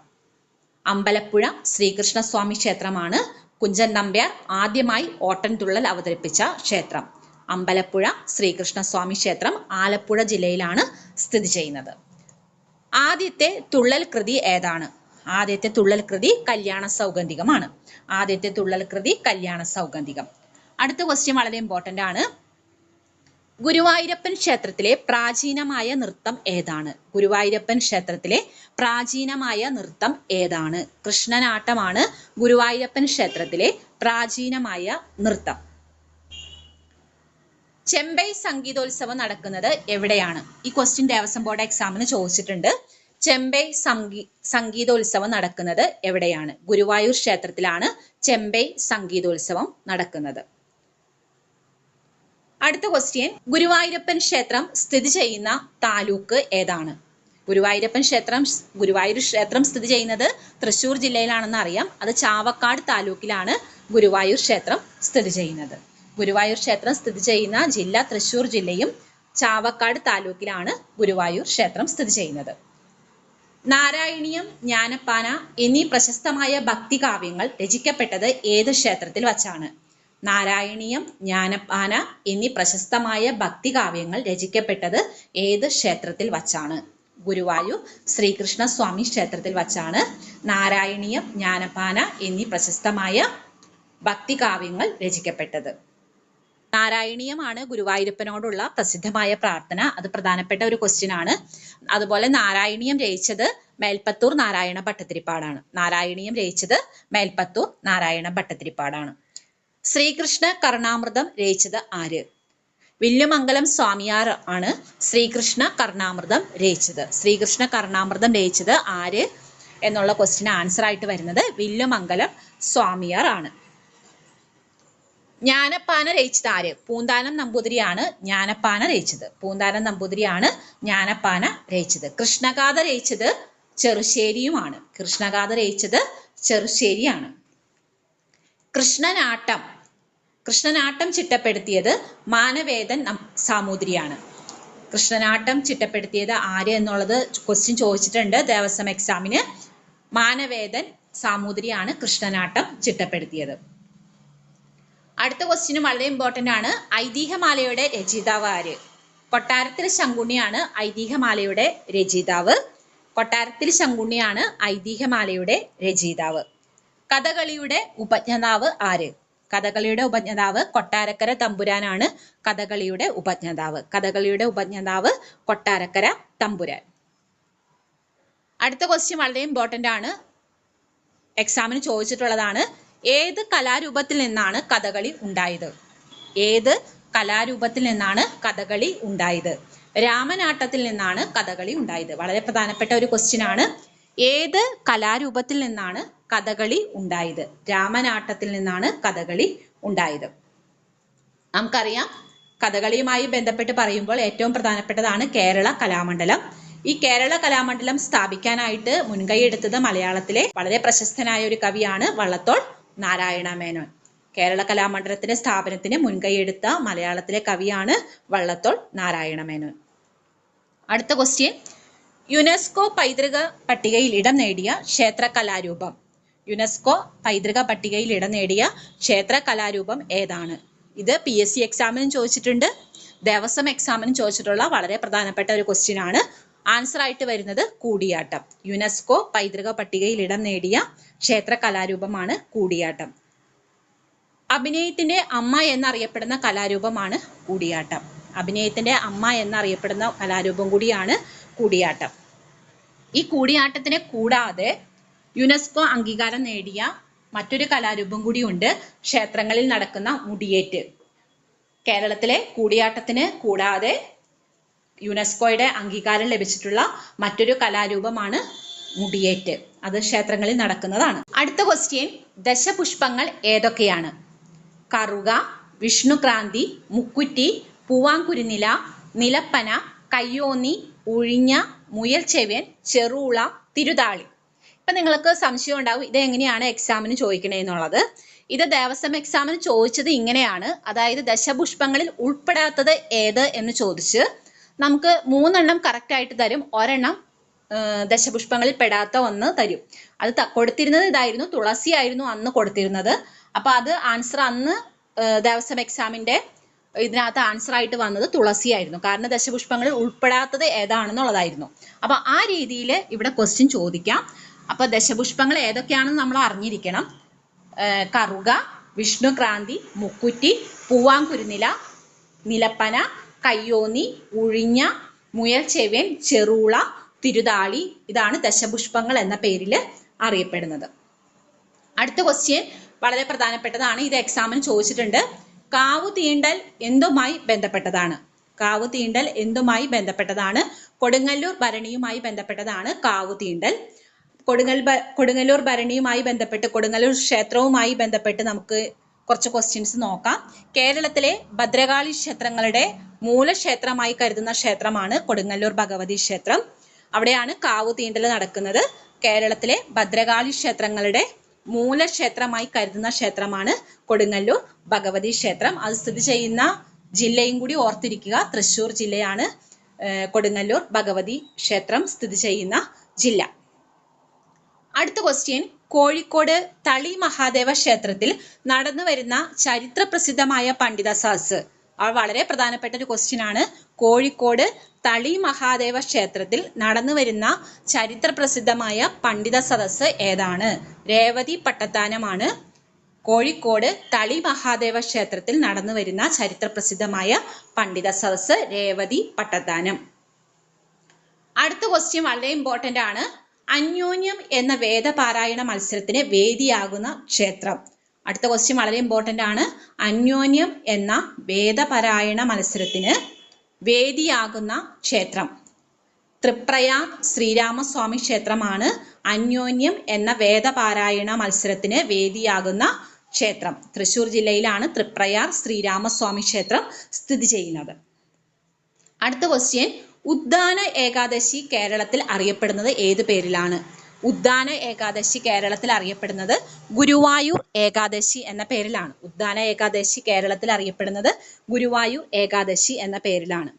അമ്പലപ്പുഴ ശ്രീകൃഷ്ണസ്വാമി ക്ഷേത്രമാണ്. കുഞ്ചൻ നമ്പ്യാർ ആദ്യമായി ഓട്ടൻതുള്ളൽ അവതരിപ്പിച്ച ക്ഷേത്രം അമ്പലപ്പുഴ ശ്രീകൃഷ്ണസ്വാമി ക്ഷേത്രം ആലപ്പുഴ ജില്ലയിലാണ് സ്ഥിതി ചെയ്യുന്നത്. ആദ്യത്തെ തുള്ളൽ കൃതി ഏതാണ്? ആദ്യത്തെ തുള്ളൽ കൃതി കല്യാണ സൗഗന്ധികമാണ്. ആദ്യത്തെ തുള്ളൽ കൃതി കല്യാണ സൗഗന്ധികം. അടുത്ത ക്വസ്റ്റ്യൻ വളരെ ഇമ്പോർട്ടന്റ് ആണ്. ഗുരുവായൂരപ്പൻ ക്ഷേത്രത്തിലെ പ്രാചീനമായ നൃത്തം ഏതാണ്? ഗുരുവായൂരപ്പൻ ക്ഷേത്രത്തിലെ പ്രാചീനമായ നൃത്തം ഏതാണ്? കൃഷ്ണനാട്ടമാണ് ഗുരുവായൂരപ്പൻ ക്ഷേത്രത്തിലെ പ്രാചീനമായ നൃത്തം. ചെമ്പൈ സംഗീതോത്സവം നടക്കുന്നത് എവിടെയാണ്? ഈ ക്വസ്റ്റ്യൻ ദേവസ്വം ബോർഡ് എക്സാമിന് ചോദിച്ചിട്ടുണ്ട്. ചെമ്പൈ സംഗീതോത്സവം നടക്കുന്നത് എവിടെയാണ്? ഗുരുവായൂർ ക്ഷേത്രത്തിലാണ് ചെമ്പൈ സംഗീതോത്സവം നടക്കുന്നത്. അടുത്ത ക്വസ്റ്റ്യൻ, ഗുരുവായൂരപ്പൻ ക്ഷേത്രം സ്ഥിതി ചെയ്യുന്ന താലൂക്ക് ഏതാണ്? ഗുരുവായൂർ ക്ഷേത്രം സ്ഥിതി ചെയ്യുന്നത് തൃശ്ശൂർ ജില്ലയിലാണെന്ന് അറിയാം. അത് ചാവക്കാട് താലൂക്കിലാണ് ഗുരുവായൂർ ക്ഷേത്രം സ്ഥിതി ചെയ്യുന്നത്. ഗുരുവായൂർ ക്ഷേത്രം സ്ഥിതി ചെയ്യുന്ന ജില്ല തൃശ്ശൂർ ജില്ലയും ചാവക്കാട് താലൂക്കിലാണ് ഗുരുവായൂർ ക്ഷേത്രം സ്ഥിതി ചെയ്യുന്നത്. നാരായണീയം, ജ്ഞാനപ്പാന എന്നീ പ്രശസ്തമായ ഭക്തികാവ്യങ്ങൾ രചിക്കപ്പെട്ടത് ഏത് ക്ഷേത്രത്തിൽ വച്ചാണ്? നാരായണീയം, ജ്ഞാനപ്പാന എന്നീ പ്രശസ്തമായ ഭക്തികാവ്യങ്ങൾ രചിക്കപ്പെട്ടത് ഏത് ക്ഷേത്രത്തിൽ വച്ചാണ്? ഗുരുവായൂർ ശ്രീകൃഷ്ണ സ്വാമി ക്ഷേത്രത്തിൽ വച്ചാണ് നാരായണീയം, ജ്ഞാനപ്പാന എന്നീ പ്രശസ്തമായ ഭക്തികാവ്യങ്ങൾ രചിക്കപ്പെട്ടത്. നാരായണീയമാണ് ഗുരുവായൂരപ്പനോടുള്ള പ്രസിദ്ധമായ പ്രാർത്ഥന. അത് പ്രധാനപ്പെട്ട ഒരു ക്വസ്റ്റ്യൻ ആണ്. അതുപോലെ നാരായണീയം രചിച്ചത് മേൽപ്പത്തൂർ നാരായണ ഭട്ടതിരിപ്പാടാണ്. നാരായണീയം രചിച്ചത് മേൽപ്പത്തൂർ നാരായണ ഭട്ടതിരിപ്പാടാണ്. ശ്രീകൃഷ്ണ കർണാമൃതം രചിച്ചത് ആര്? വില്ലുമംഗലം സ്വാമിയാർ ആണ് ശ്രീകൃഷ്ണ കർണാമൃതം രചിച്ചത്. ശ്രീകൃഷ്ണ കർണാമൃതം രചിച്ചത് ആര് എന്നുള്ള ക്വസ്റ്റ്യൻ ആൻസർ ആയിട്ട് വരുന്നത് വില്ലുമംഗലം സ്വാമിയാർ ആണ്. ജ്ഞാനപ്പാന രചിച്ചത് ആര്? പൂന്താനം നമ്പൂതിരിയാണ് ജ്ഞാനപ്പാന രചിച്ചത്. പൂന്താനം നമ്പൂതിരിയാണ് ജ്ഞാനപ്പാന രചിച്ചത്. കൃഷ്ണഗാഥ രചിച്ചത് ചെറുശ്ശേരിയുമാണ്. കൃഷ്ണഗാഥ രചിച്ചത് ചെറുശ്ശേരിയാണ്. കൃഷ്ണനാട്ടം ചിട്ടപ്പെടുത്തിയത് മാനവേദൻ സാമൂതിരിയാണ്. കൃഷ്ണനാട്ടം ചിട്ടപ്പെടുത്തിയത് ആര് എന്നുള്ളത് ക്വസ്റ്റ്യൻ ചോദിച്ചിട്ടുണ്ട് ദേവസ്വം എക്സാമിന്. മാനവേദൻ സാമൂതിരിയാണ് കൃഷ്ണനാട്ടം ചിട്ടപ്പെടുത്തിയത്. അടുത്ത ക്വസ്റ്റ്യൻ വളരെ ഇമ്പോർട്ടൻ്റ് ആണ്. ഐതിഹ്യമാലയുടെ രചയിതാവ് ആര്? കൊട്ടാരത്തിൽ ശങ്കുണ്ണിയാണ് ഐതിഹ്യമാലയുടെ രചയിതാവ്. കൊട്ടാരത്തിൽ ശങ്കുണ്ണിയാണ് ഐതിഹ്യമാലയുടെ രചയിതാവ്. കഥകളിയുടെ ഉപജ്ഞാതാവ് ആര്? കഥകളിയുടെ ഉപജ്ഞാതാവ് കൊട്ടാരക്കര തമ്പുരാനാണ്. കഥകളിയുടെ ഉപജ്ഞാതാവ് കൊട്ടാരക്കര തമ്പുരാൻ. അടുത്ത ക്വസ്റ്റ്യൻ വളരെ ഇമ്പോർട്ടൻ്റ് ആണ്. എക്സാമിന് ചോദിച്ചിട്ടുള്ളതാണ്. ഏത് കലാരൂപത്തിൽ നിന്നാണ് കഥകളി ഉണ്ടായത്? ഏത് കലാരൂപത്തിൽ നിന്നാണ് കഥകളി ഉണ്ടായത്? രാമനാട്ടത്തിൽ നിന്നാണ് കഥകളി ഉണ്ടായത്. വളരെ പ്രധാനപ്പെട്ട ഒരു ക്വസ്റ്റ്യൻ ആണ്. ഏത് കലാരൂപത്തിൽ നിന്നാണ് കഥകളി ഉണ്ടായത്? രാമനാട്ടത്തിൽ നിന്നാണ് കഥകളി ഉണ്ടായത്. നമുക്കറിയാം കഥകളിയുമായി ബന്ധപ്പെട്ട് പറയുമ്പോൾ ഏറ്റവും പ്രധാനപ്പെട്ടതാണ് കേരള കലാമണ്ഡലം. ഈ കേരള കലാമണ്ഡലം സ്ഥാപിക്കാനായിട്ട് മുൻകൈ എടുത്തത് മലയാളത്തിലെ വളരെ പ്രശസ്തനായ ഒരു കവിയാണ് വള്ളത്തോൾ നാരായണ മേനോൻ. കേരള കലാമണ്ഡലത്തിന്റെ സ്ഥാപനത്തിന് മുൻകൈ എടുത്ത മലയാളത്തിലെ കവിയാണ് വള്ളത്തോൾ നാരായണ മേനോൻ. അടുത്ത ക്വസ്റ്റ്യൻ. യുനെസ്കോ പൈതൃക പട്ടികയിൽ ഇടം നേടിയ ക്ഷേത്ര കലാരൂപം. യുനെസ്കോ പൈതൃക പട്ടികയിൽ ഇടം നേടിയ ക്ഷേത്ര കലാരൂപം ഏതാണ്? ഇത് PSC എക്സാമിനും ചോദിച്ചിട്ടുണ്ട്, ദേവസ്വം എക്സാമിനും ചോദിച്ചിട്ടുള്ള വളരെ പ്രധാനപ്പെട്ട ഒരു ക്വസ്റ്റ്യൻ ആണ്. ആൻസർ ആയിട്ട് വരുന്നത് കൂടിയാട്ടം. യുനെസ്കോ പൈതൃക പട്ടികയിൽ ഇടം നേടിയ ക്ഷേത്ര കലാരൂപമാണ് കൂടിയാട്ടം. അഭിനയത്തിന്റെ അമ്മ എന്നറിയപ്പെടുന്ന കലാരൂപമാണ് കൂടിയാട്ടം. അഭിനയത്തിന്റെ അമ്മ എന്നറിയപ്പെടുന്ന കലാരൂപം കൂടിയാണ് കൂടിയാട്ടം. ഈ കൂടിയാട്ടത്തിനെ കൂടാതെ യുനെസ്കോ അംഗീകാരം നേടിയ മറ്റൊരു കലാരൂപം കൂടിയുണ്ട്, ക്ഷേത്രങ്ങളിൽ നടക്കുന്ന മുടിയേറ്റ്. കേരളത്തിലെ കൂടിയാട്ടത്തിന് കൂടാതെ യുനെസ്കോയുടെ അംഗീകാരം ലഭിച്ചിട്ടുള്ള മറ്റൊരു കലാരൂപമാണ് മുടിയേറ്റ്. അത് ക്ഷേത്രങ്ങളിൽ നടക്കുന്നതാണ്. അടുത്ത ക്വസ്റ്റ്യൻ. ദശപുഷ്പങ്ങൾ ഏതൊക്കെയാണ്? കറുക, വിഷ്ണുക്രാന്തി, മുക്കുറ്റി, പൂവാങ്കുരുനില, നിലപ്പന, കയ്യോന്നി, ഉഴിഞ്ഞ, മുയൽച്ചെവ്യൻ, ചെറുള, തിരുതാളി. ഇപ്പൊ നിങ്ങൾക്ക് സംശയം ഉണ്ടാവും ഇത് എങ്ങനെയാണ് എക്സാമിന് ചോദിക്കണേ എന്നുള്ളത്. ഇത് ദേവസ്വം എക്സാമിന് ചോദിച്ചത് ഇങ്ങനെയാണ്. അതായത് ദശപുഷ്പങ്ങളിൽ ഉൾപ്പെടാത്തത് ഏത് എന്ന് ചോദിച്ച് നമുക്ക് 3 എണ്ണം കറക്റ്റ് ആയിട്ട് തരും, ഒരെണ്ണം ദശപുഷ്പങ്ങളിൽ പെടാത്ത ഒന്ന് തരും. അത് കൊടുത്തിരുന്നത് ഇതായിരുന്നു, തുളസി ആയിരുന്നു അന്ന് കൊടുത്തിരുന്നത്. അപ്പൊ അത് ആൻസർ അന്ന് ദേവസ്വം എക്സാമിന്റെ ഇതിനകത്ത് ആൻസർ ആയിട്ട് വന്നത് തുളസി ആയിരുന്നു. കാരണം ദശപുഷ്പങ്ങളിൽ ഉൾപ്പെടാത്തത് ഏതാണെന്നുള്ളതായിരുന്നു. അപ്പൊ ആ രീതിയിൽ ഇവിടെ ക്വസ്റ്റ്യൻ ചോദിക്കാം. അപ്പൊ ദശപുഷ്പങ്ങൾ ഏതൊക്കെയാണെന്ന് നമ്മൾ അറിഞ്ഞിരിക്കണം. കറുക, വിഷ്ണുക്രാന്തി, മുക്കുറ്റി, പൂവാങ്കുരുനില, നിലപ്പന, കയ്യോന്നി, ഉഴിഞ്ഞ, മുയൽച്ചെവ്യൻ, ചെറുള, തിരുതാളി. ഇതാണ് ദശപുഷ്പങ്ങൾ എന്ന പേരിൽ അറിയപ്പെടുന്നത്. അടുത്ത ക്വസ്റ്റ്യൻ വളരെ പ്രധാനപ്പെട്ടതാണ്. ഇത് എക്സാമിന് ചോദിച്ചിട്ടുണ്ട്. കാവു തീണ്ടൽ എന്തുമായി ബന്ധപ്പെട്ടതാണ്? കാവു തീണ്ടൽ എന്തുമായി ബന്ധപ്പെട്ടതാണ്? കൊടുങ്ങല്ലൂർ ഭരണിയുമായി ബന്ധപ്പെട്ടതാണ് കാവു തീണ്ടൽ. കൊടുങ്ങല്ലൂർ ഭരണിയുമായി ബന്ധപ്പെട്ട്, കൊടുങ്ങല്ലൂർ ക്ഷേത്രവുമായി ബന്ധപ്പെട്ട് നമുക്ക് കുറച്ച് ക്വസ്റ്റ്യൻസ് നോക്കാം. കേരളത്തിലെ ഭദ്രകാളി ക്ഷേത്രങ്ങളുടെ മൂലക്ഷേത്രമായി കരുതുന്ന ക്ഷേത്രമാണ് കൊടുങ്ങല്ലൂർ ഭഗവതി ക്ഷേത്രം. അവിടെയാണ് കാവു തീണ്ടൽ നടക്കുന്നത്. കേരളത്തിലെ ഭദ്രകാളി ക്ഷേത്രങ്ങളുടെ മൂലക്ഷേത്രമായി കരുതുന്ന ക്ഷേത്രമാണ് കൊടുങ്ങല്ലൂർ ഭഗവതി ക്ഷേത്രം. അത് സ്ഥിതി ചെയ്യുന്ന ജില്ലയും കൂടി ഓർത്തിരിക്കുക. തൃശ്ശൂർ ജില്ലയാണ് കൊടുങ്ങല്ലൂർ ഭഗവതി ക്ഷേത്രം സ്ഥിതി ചെയ്യുന്ന ജില്ല. അടുത്ത ക്വസ്റ്റ്യൻ. കോഴിക്കോട് തളി മഹാദേവ ക്ഷേത്രത്തിൽ നടന്നു വരുന്ന ചരിത്ര പ്രസിദ്ധമായ പണ്ഡിത സദസ്സ്. വളരെ പ്രധാനപ്പെട്ട ഒരു ക്വസ്റ്റ്യൻ ആണ്. കോഴിക്കോട് തളി മഹാദേവ ക്ഷേത്രത്തിൽ നടന്നു വരുന്ന ചരിത്ര പ്രസിദ്ധമായ പണ്ഡിത സദസ്സ് ഏതാണ്? രേവതി പട്ടത്താനമാണ് കോഴിക്കോട് തളി മഹാദേവ ക്ഷേത്രത്തിൽ നടന്നു വരുന്ന ചരിത്ര പ്രസിദ്ധമായ പണ്ഡിത സദസ്സ് രേവതി പട്ടത്താനം. അടുത്ത ക്വസ്റ്റ്യൻ വളരെ ഇമ്പോർട്ടന്റ് ആണ്. അന്യോന്യം എന്ന വേദപാരായണ മത്സരത്തിന് വേദിയാകുന്ന ക്ഷേത്രം. അടുത്ത ക്വസ്റ്റ്യൻ വളരെ ഇമ്പോർട്ടന്റ് ആണ്. അന്യോന്യം എന്ന വേദപാരായണ മത്സരത്തിന് വേദിയാകുന്ന ക്ഷേത്രം തൃപ്രയാർ ശ്രീരാമസ്വാമി ക്ഷേത്രമാണ് അന്യോന്യം എന്ന വേദപാരായണ മത്സരത്തിന് വേദിയാകുന്ന ക്ഷേത്രം. തൃശ്ശൂർ ജില്ലയിലാണ് തൃപ്രയാർ ശ്രീരാമസ്വാമി ക്ഷേത്രം സ്ഥിതി ചെയ്യുന്നത്. അടുത്ത ക്വസ്റ്റ്യൻ, ഉദ്ദാന ഏകാദശി കേരളത്തിൽ അറിയപ്പെടുന്നത് ഏത് പേരിലാണ്? ഉദ്ദാന ഏകാദശി കേരളത്തിൽ അറിയപ്പെടുന്നത് ഗുരുവായൂർ ഏകാദശി എന്ന പേരിലാണ്. ഉദ്ദാന ഏകാദശി കേരളത്തിൽ അറിയപ്പെടുന്നത് ഗുരുവായൂർ ഏകാദശി എന്ന പേരിലാണ്.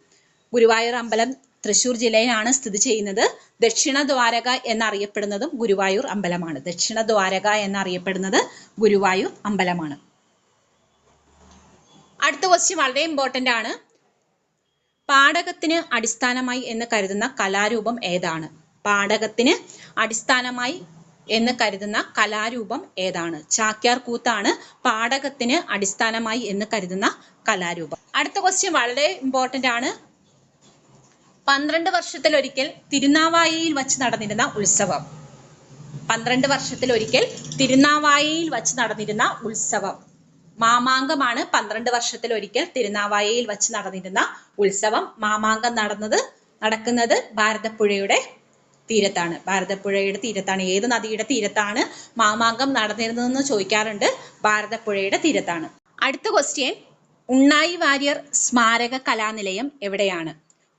ഗുരുവായൂർ അമ്പലം തൃശ്ശൂർ ജില്ലയിലാണ് സ്ഥിതി ചെയ്യുന്നത്. ദക്ഷിണ ദ്വാരക എന്നറിയപ്പെടുന്നതും ഗുരുവായൂർ അമ്പലമാണ്. ദക്ഷിണ ദ്വാരക എന്നറിയപ്പെടുന്നത് ഗുരുവായൂർ അമ്പലമാണ്. അടുത്ത ക്വസ്റ്റ്യൻ വളരെ ഇമ്പോർട്ടന്റ് ആണ്. പാടകത്തിന് അടിസ്ഥാനമായി എന്ന് കരുതുന്ന കലാരൂപം ഏതാണ്? പാടകത്തിന് അടിസ്ഥാനമായി എന്ന് കരുതുന്ന കലാരൂപം ഏതാണ്? ചാക്യാർ കൂത്താണ് പാടകത്തിന് അടിസ്ഥാനമായി എന്ന് കരുതുന്ന കലാരൂപം. അടുത്ത ക്വസ്റ്റ്യൻ വളരെ ഇമ്പോർട്ടന്റ് ആണ്. 12 വർഷത്തിലൊരിക്കൽ തിരുനാവായയിൽ വച്ച് നടന്നിരുന്ന ഉത്സവം. 12 വർഷത്തിലൊരിക്കൽ തിരുനാവായയിൽ വച്ച് നടന്നിരുന്ന ഉത്സവം മാമാങ്കമാണ്. 12 വർഷത്തിലൊരിക്കൽ തിരുനാവായയിൽ വച്ച് നടന്നിരുന്ന ഉത്സവം. മാമാങ്കം നടക്കുന്നത് ഭാരതപ്പുഴയുടെ തീരത്താണ്. ഭാരതപ്പുഴയുടെ തീരത്താണ്. ഏത് നദിയുടെ തീരത്താണ് മാമാങ്കം നടന്നിരുന്നതെന്ന് ചോദിക്കാറുണ്ട്. ഭാരതപ്പുഴയുടെ തീരത്താണ്. അടുത്ത ക്വസ്റ്റ്യൻ, ഉണ്ണായി വാര്യർ സ്മാരക കലാനിലയം എവിടെയാണ്?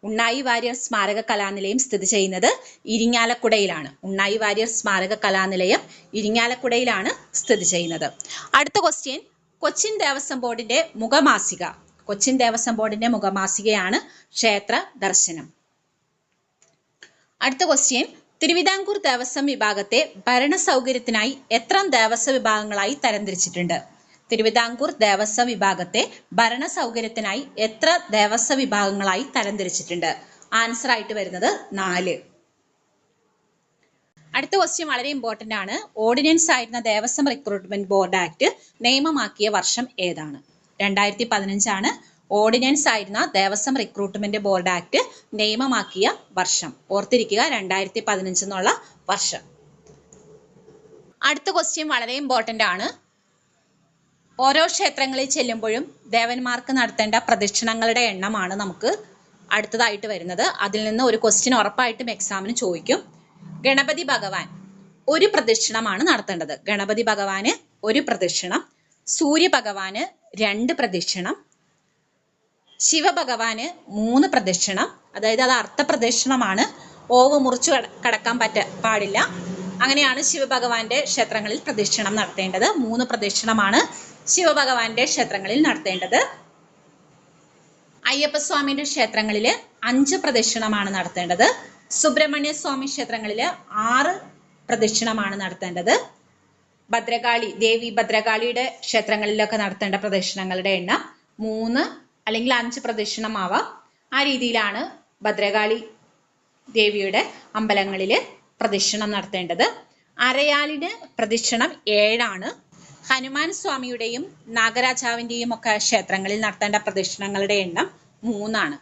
ഉണ്ണായി വാര്യർ സ്മാരക കലാനിലയം സ്ഥിതി ചെയ്യുന്നത് ഇരിങ്ങാലക്കുടയിലാണ്. ഉണ്ണായി വാര്യർ സ്മാരക കലാനിലയം ഇരിങ്ങാലക്കുടയിലാണ് സ്ഥിതി ചെയ്യുന്നത്. അടുത്ത ക്വസ്റ്റ്യൻ, കൊച്ചിൻ ദേവസ്വം ബോർഡിന്റെ മുഖമാസിക. കൊച്ചിൻ ദേവസ്വം ബോർഡിന്റെ മുഖമാസികയാണ് ക്ഷേത്ര ദർശനം. അടുത്ത ക്വസ്റ്റ്യൻ, തിരുവിതാംകൂർ ദേവസ്വം വിഭാഗത്തെ ഭരണ സൗകര്യത്തിനായി എത്ര ദേവസ്വ വിഭാഗങ്ങളായി തരംതിരിച്ചിട്ടുണ്ട്? തിരുവിതാംകൂർ ദേവസ്വം വിഭാഗത്തെ ഭരണ സൗകര്യത്തിനായി എത്ര ദേവസ്വ വിഭാഗങ്ങളായി തരംതിരിച്ചിട്ടുണ്ട്? ആൻസർ ആയിട്ട് വരുന്നത് 4. അടുത്ത ക്വസ്റ്റ്യൻ വളരെ ഇമ്പോർട്ടന്റ് ആണ്. ഓർഡിനൻസ് ആയിരുന്ന ദേവസ്വം റിക്രൂട്ട്മെന്റ് ബോർഡ് ആക്ട് നിയമമാക്കിയ വർഷം ഏതാണ്? 2015 ആണ് ഓർഡിനൻസ് ആയിരുന്ന ദേവസ്വം റിക്രൂട്ട്മെന്റ് ബോർഡ് ആക്ട് നിയമമാക്കിയ വർഷം. ഓർത്തിരിക്കുക, 2015 എന്നുള്ള വർഷം. അടുത്ത ക്വസ്റ്റ്യൻ വളരെ ഇമ്പോർട്ടന്റ് ആണ്. ഓരോ ക്ഷേത്രങ്ങളിൽ ചെല്ലുമ്പോഴും ദേവന്മാർക്ക് നടത്തേണ്ട പ്രദക്ഷിണങ്ങളുടെ എണ്ണമാണ് നമുക്ക് അടുത്തതായിട്ട് വരുന്നത്. അതിൽ നിന്ന് ഒരു ക്വസ്റ്റ്യൻ ഉറപ്പായിട്ടും എക്സാമിന് ചോദിക്കും. ഗണപതി ഭഗവാൻ ഒരു പ്രദക്ഷിണമാണ് നടത്തേണ്ടത്. ഗണപതി ഭഗവാന് ഒരു പ്രദക്ഷിണം, സൂര്യഭഗവാന് 2 പ്രദക്ഷിണം, ശിവഭഗവാന് 3 പ്രദക്ഷിണം. അതായത് അത് അർത്ഥപ്രദക്ഷിണമാണ്. ഓവ് മുറിച്ചു കടക്കാൻ പാടില്ല. അങ്ങനെയാണ് ശിവഭഗവാന്റെ ക്ഷേത്രങ്ങളിൽ പ്രദക്ഷിണം നടത്തേണ്ടത്. 3 പ്രദക്ഷിണമാണ് ശിവഭഗവാന്റെ ക്ഷേത്രങ്ങളിൽ നടത്തേണ്ടത്. അയ്യപ്പസ്വാമിയുടെ ക്ഷേത്രങ്ങളിൽ 5 പ്രദക്ഷിണമാണ് നടത്തേണ്ടത്. സുബ്രഹ്മണ്യ സ്വാമി ക്ഷേത്രങ്ങളിൽ 6 പ്രദക്ഷിണമാണ് നടത്തേണ്ടത്. ദേവി ഭദ്രകാളിയുടെ ക്ഷേത്രങ്ങളിലൊക്കെ നടത്തേണ്ട പ്രദക്ഷിണങ്ങളുടെ എണ്ണം 3 അല്ലെങ്കിൽ 5 പ്രദക്ഷിണമാവാം. ആ രീതിയിലാണ് ഭദ്രകാളി ദേവിയുടെ അമ്പലങ്ങളിൽ പ്രദക്ഷിണം നടത്തേണ്ടത്. അരയാലിന് പ്രദക്ഷിണം 7 ആണ്. ഹനുമാൻ സ്വാമിയുടെയും നാഗരാജാവിന്റെയും ഒക്കെ ക്ഷേത്രങ്ങളിൽ നടത്തേണ്ട പ്രദക്ഷിണങ്ങളുടെ എണ്ണം 3 ആണ്.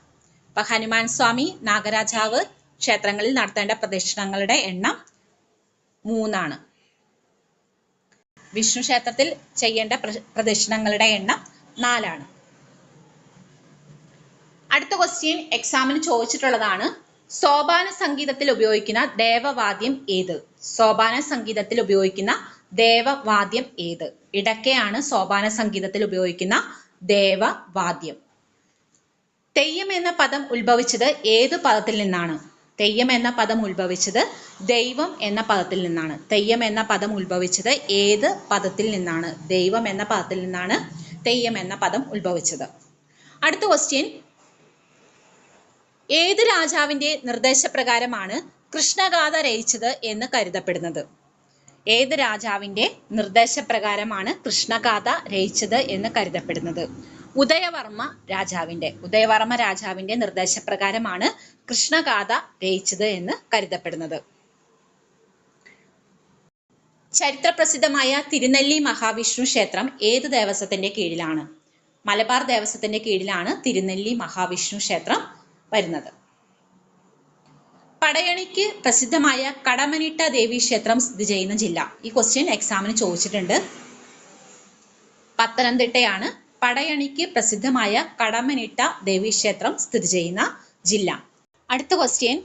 അപ്പൊ ഹനുമാൻ സ്വാമി, നാഗരാജാവ് ക്ഷേത്രങ്ങളിൽ നടത്തേണ്ട പ്രദക്ഷിണങ്ങളുടെ എണ്ണം 3 ആണ്. വിഷ്ണു ക്ഷേത്രത്തിൽ ചെയ്യേണ്ട പ്രദക്ഷിണങ്ങളുടെ എണ്ണം 4 ആണ്. അടുത്ത ക്വസ്റ്റ്യൻ എക്സാമിന് ചോദിച്ചിട്ടുള്ളതാണ്. സോപാന സംഗീതത്തിൽ ഉപയോഗിക്കുന്ന ദേവവാദ്യം ഏത്? സോപാന സംഗീതത്തിൽ ഉപയോഗിക്കുന്ന ദേവവാദ്യം ഏത്? ഇടയ്ക്കയാണ് സോപാന സംഗീതത്തിൽ ഉപയോഗിക്കുന്ന ദേവവാദ്യം. തെയ്യം എന്ന പദം ഉത്ഭവിച്ചത് ഏത് പദത്തിൽ നിന്നാണ്? തെയ്യം എന്ന പദം ഉത്ഭവിച്ചത് ദൈവം എന്ന പദത്തിൽ നിന്നാണ്. തെയ്യം എന്ന പദം ഉത്ഭവിച്ചത് ഏത് പദത്തിൽ നിന്നാണ്? ദൈവം എന്ന പദത്തിൽ നിന്നാണ് തെയ്യം എന്ന പദം ഉത്ഭവിച്ചത്. അടുത്ത ക്വസ്റ്റ്യൻ, ഏത് രാജാവിന്റെ നിർദ്ദേശപ്രകാരമാണ് കൃഷ്ണഗാഥ രചിച്ചത് എന്ന് കരുതപ്പെടുന്നത്? ഏത് രാജാവിന്റെ നിർദ്ദേശപ്രകാരമാണ് കൃഷ്ണഗാഥ രചിച്ചത് എന്ന് കരുതപ്പെടുന്നത്? ഉദയവർമ്മ രാജാവിന്റെ നിർദ്ദേശപ്രകാരമാണ് കൃഷ്ണഗാഥ രചിച്ചത് എന്ന് കരുതപ്പെടുന്നത്. ചരിത്രപ്രസിദ്ധമായ തിരുനെല്ലി മഹാവിഷ്ണു ക്ഷേത്രം ഏത് ദേവസ്വത്തിന്റെ കീഴിലാണ്? മലബാർ ദേവസ്വത്തിന്റെ കീഴിലാണ് തിരുനെല്ലി മഹാവിഷ്ണു ക്ഷേത്രം വരുന്നത്. പടയണിക്ക് പ്രസിദ്ധമായ കടമനിട്ട ദേവി ക്ഷേത്രം സ്ഥിതി ചെയ്യുന്ന ജില്ല. ഈ ക്വസ്റ്റ്യൻ എക്സാമിന് ചോദിച്ചിട്ടുണ്ട്. പത്തനംതിട്ടയാണ് പടയണിക്ക് പ്രസിദ്ധമായ കടമനിട്ട ദേവി ക്ഷേത്രം സ്ഥിതി ചെയ്യുന്ന ജില്ല. അടുത്ത ക്വസ്റ്റ്യൻ,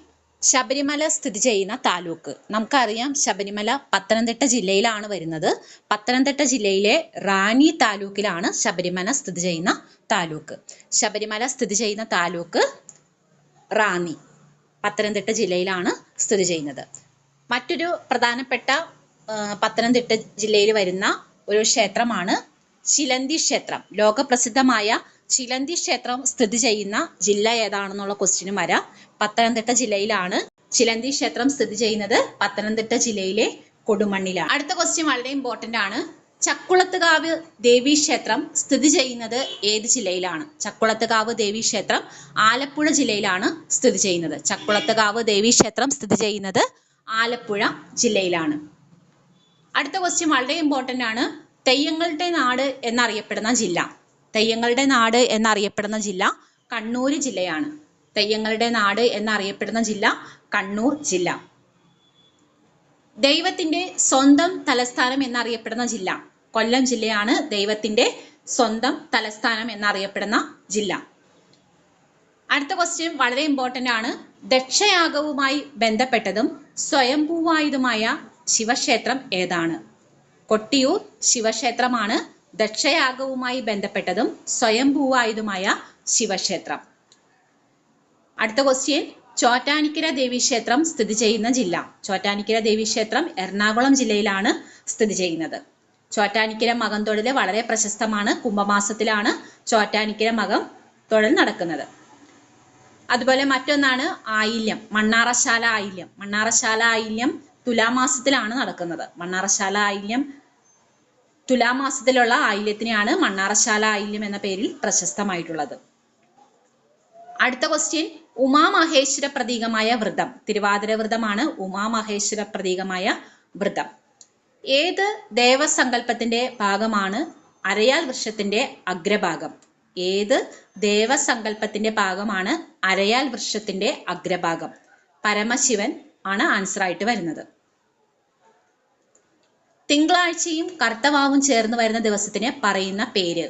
ശബരിമല സ്ഥിതി ചെയ്യുന്ന താലൂക്ക്. നമുക്കറിയാം ശബരിമല പത്തനംതിട്ട ജില്ലയിലാണ് വരുന്നത്. പത്തനംതിട്ട ജില്ലയിലെ റാന്നി താലൂക്കിലാണ് ശബരിമല സ്ഥിതി ചെയ്യുന്ന താലൂക്ക്. ശബരിമല സ്ഥിതി ചെയ്യുന്ന താലൂക്ക് റാന്നി, പത്തനംതിട്ട ജില്ലയിലാണ് സ്ഥിതി ചെയ്യുന്നത്. മറ്റൊരു പ്രധാനപ്പെട്ട പത്തനംതിട്ട ജില്ലയിൽ വരുന്ന ഒരു ക്ഷേത്രമാണ് ചിലന്തി ക്ഷേത്രം. ലോകപ്രസിദ്ധമായ ചിലന്തി ക്ഷേത്രം സ്ഥിതി ചെയ്യുന്ന ജില്ല ഏതാണെന്നുള്ള ക്വസ്റ്റ്യനും വരാം. പത്തനംതിട്ട ജില്ലയിലാണ് ചിലന്തി ക്ഷേത്രം സ്ഥിതി ചെയ്യുന്നത്. പത്തനംതിട്ട ജില്ലയിലെ കൊടുമണ്ണിലാണ്. അടുത്ത ക്വസ്റ്റ്യൻ വളരെ ഇമ്പോർട്ടന്റ് ആണ്. ചക്കുളത്തുകാവ് ദേവി ക്ഷേത്രം സ്ഥിതി ചെയ്യുന്നത് ഏത് ജില്ലയിലാണ്? ചക്കുളത്തുകാവ് ദേവി ക്ഷേത്രം ആലപ്പുഴ ജില്ലയിലാണ് സ്ഥിതി ചെയ്യുന്നത്. ചക്കുളത്തുകാവ് ദേവി ക്ഷേത്രം സ്ഥിതി ചെയ്യുന്നത് ആലപ്പുഴ ജില്ലയിലാണ്. അടുത്ത ക്വസ്റ്റ്യൻ വളരെ ഇമ്പോർട്ടന്റ് ആണ്. തെയ്യങ്ങളുടെ നാട് എന്നറിയപ്പെടുന്ന ജില്ല. തെയ്യങ്ങളുടെ നാട് എന്നറിയപ്പെടുന്ന ജില്ല കണ്ണൂർ ജില്ലയാണ്. തെയ്യങ്ങളുടെ നാട് എന്നറിയപ്പെടുന്ന ജില്ല കണ്ണൂർ ജില്ല. ദൈവത്തിന്റെ സ്വന്തം തലസ്ഥാനം എന്നറിയപ്പെടുന്ന ജില്ല കൊല്ലം ജില്ലയാണ്. ദൈവത്തിന്റെ സ്വന്തം തലസ്ഥാനം എന്നറിയപ്പെടുന്ന ജില്ല. അടുത്ത ക്വസ്റ്റ്യൻ വളരെ ഇമ്പോർട്ടന്റ് ആണ്. ദക്ഷയാഗവുമായി ബന്ധപ്പെട്ടതും സ്വയംഭൂവായതുമായ ശിവക്ഷേത്രം ഏതാണ്? കൊട്ടിയൂർ ശിവക്ഷേത്രമാണ് ദക്ഷയാഗവുമായി ബന്ധപ്പെട്ടതും സ്വയംഭൂവായതുമായ ശിവക്ഷേത്രം. അടുത്ത ക്വസ്റ്റ്യൻ, ചോറ്റാനിക്കര ദേവീക്ഷേത്രം സ്ഥിതി ചെയ്യുന്ന ജില്ല. ചോറ്റാനിക്കര ദേവീക്ഷേത്രം എറണാകുളം ജില്ലയിലാണ് സ്ഥിതി ചെയ്യുന്നത്. ചോറ്റാനിക്കര മകം തൊഴിൽ വളരെ പ്രശസ്തമാണ്. കുംഭമാസത്തിലാണ് ചോറ്റാനിക്കര മകം തൊഴിൽ നടക്കുന്നത്. അതുപോലെ മറ്റൊന്നാണ് ആയില്യം, മണ്ണാറശാല ആയില്യം. മണ്ണാറശാല ആയില്യം തുലാമാസത്തിലാണ് നടക്കുന്നത്. മണ്ണാറശാല ആയില്യം തുലാമാസത്തിലുള്ള ആയില്യത്തിനെയാണ് മണ്ണാറശാല ആയില്യം എന്ന പേരിൽ പ്രശസ്തമായിട്ടുള്ളത്. അടുത്ത ക്വസ്റ്റ്യൻ, ഉമാമഹേശ്വര പ്രതീകമായ വ്രതം. തിരുവാതിര വ്രതമാണ് ഉമാമഹേശ്വര പ്രതീകമായ വ്രതം. ഏത് ദേവസങ്കല്പത്തിന്റെ ഭാഗമാണ് അരയാൽ വൃക്ഷത്തിന്റെ അഗ്രഭാഗം? ഏത് ദേവസങ്കല്പത്തിന്റെ ഭാഗമാണ് അരയാൽ വൃക്ഷത്തിന്റെ അഗ്രഭാഗം? പരമശിവൻ ആണ് ആൻസർ ആയിട്ട് വരുന്നത്. തിങ്കളാഴ്ചയും കർത്തവാവും ചേർന്ന് വരുന്ന ദിവസത്തിന് പറയുന്ന പേര്.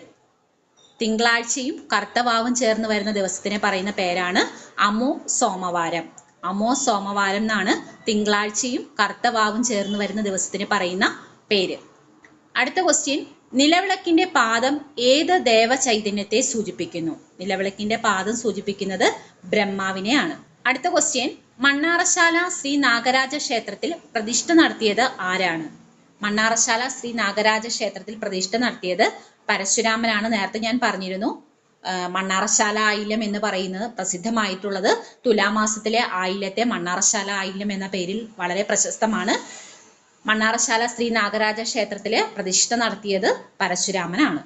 തിങ്കളാഴ്ചയും കർത്തവാവും ചേർന്ന് വരുന്ന ദിവസത്തിന് പറയുന്ന പേരാണ് അമോ സോമവാരം. അമോ സോമവാരം എന്നാണ് തിങ്കളാഴ്ചയും കർത്തവാവും ചേർന്ന് വരുന്ന ദിവസത്തിന് പറയുന്ന പേര്. അടുത്ത ക്വസ്റ്റ്യൻ, നിലവിളക്കിന്റെ പാദം ഏത് ദേവചൈതന്യത്തെ സൂചിപ്പിക്കുന്നു? നിലവിളക്കിന്റെ പാദം സൂചിപ്പിക്കുന്നത് ബ്രഹ്മാവിനെയാണ്. അടുത്ത ക്വസ്റ്റ്യൻ, മണ്ണാറശാല ശ്രീ നാഗരാജ ക്ഷേത്രത്തിൽ പ്രതിഷ്ഠ നടത്തിയത് ആരാണ്? മണ്ണാറശാല ശ്രീ നാഗരാജ ക്ഷേത്രത്തിൽ പ്രതിഷ്ഠ നടത്തിയത് പരശുരാമനാണ്. നേരത്തെ ഞാൻ പറഞ്ഞിരുന്നു. മണ്ണാറശാല ആയില്യം എന്ന് പറയുന്നത് പ്രസിദ്ധമായിട്ടുള്ളത് തുലാമാസത്തിലെ ആയില്യത്തെ മണ്ണാറശാല ആയില്യം എന്ന പേരിൽ വളരെ പ്രശസ്തമാണ്. മണ്ണാറശാല ശ്രീ നാഗരാജ ക്ഷേത്രത്തില് പ്രതിഷ്ഠ നടത്തിയത് പരശുരാമനാണ്.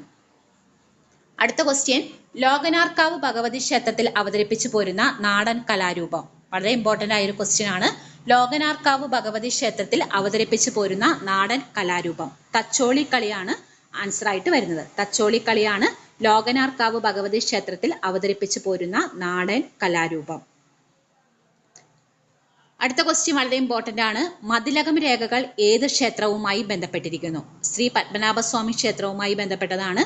അടുത്ത ക്വസ്റ്റ്യൻ, ലോകനാർക്കാവ് ഭഗവതി ക്ഷേത്രത്തിൽ അവതരിപ്പിച്ചു പോരുന്ന നാടൻ കലാരൂപം. വളരെ ഇമ്പോർട്ടന്റ് ആയ ഒരു ക്വസ്റ്റ്യൻ ആണ്. ലോകനാർക്കാവ് ഭഗവതി ക്ഷേത്രത്തിൽ അവതരിപ്പിച്ചു പോരുന്ന നാടൻ കലാരൂപം തച്ചോളി കളിയാണ് ആൻസർ ആയിട്ട് വരുന്നത്. തച്ചോളി കളിയാണ് ലോകനാർക്കാവ് ഭഗവതി ക്ഷേത്രത്തിൽ അവതരിപ്പിച്ചു പോരുന്ന നാടൻ കലാരൂപം. അടുത്ത ക്വസ്റ്റ്യൻ വളരെ ഇമ്പോർട്ടന്റ് ആണ്. മതിലകം രേഖകൾ ഏത് ക്ഷേത്രവുമായി ബന്ധപ്പെട്ടിരിക്കുന്നു? ശ്രീ പത്മനാഭസ്വാമി ക്ഷേത്രവുമായി ബന്ധപ്പെട്ടതാണ്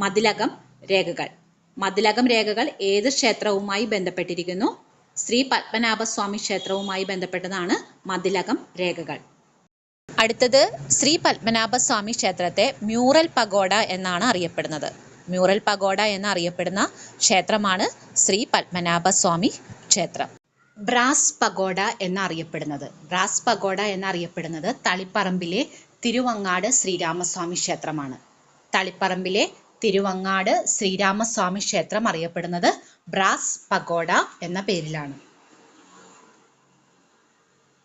മതിലകം രേഖകൾ. മതിലകം രേഖകൾ ഏത് ക്ഷേത്രവുമായി ബന്ധപ്പെട്ടിരിക്കുന്നു? ശ്രീ പത്മനാഭസ്വാമി ക്ഷേത്രവുമായി ബന്ധപ്പെട്ടതാണ് മതിലകം രേഖകൾ. അടുത്തത്, ശ്രീ പത്മനാഭസ്വാമി ക്ഷേത്രത്തെ മ്യൂറൽ പഗോഡ എന്നാണ് അറിയപ്പെടുന്നത്. മ്യൂറൽ പഗോഡ എന്നറിയപ്പെടുന്ന ക്ഷേത്രമാണ് ശ്രീ പത്മനാഭസ്വാമി ക്ഷേത്രം. ബ്രാസ് പഗോഡ എന്നറിയപ്പെടുന്നത്. ബ്രാസ് പഗോഡ എന്നറിയപ്പെടുന്നത് തളിപ്പറമ്പിലെ തിരുവങ്ങാട് ശ്രീരാമസ്വാമി ക്ഷേത്രമാണ്. തളിപ്പറമ്പിലെ തിരുവങ്ങാട് ശ്രീരാമസ്വാമി ക്ഷേത്രം അറിയപ്പെടുന്നത് ബ്രാസ് പഗോഡ എന്ന പേരിലാണ്.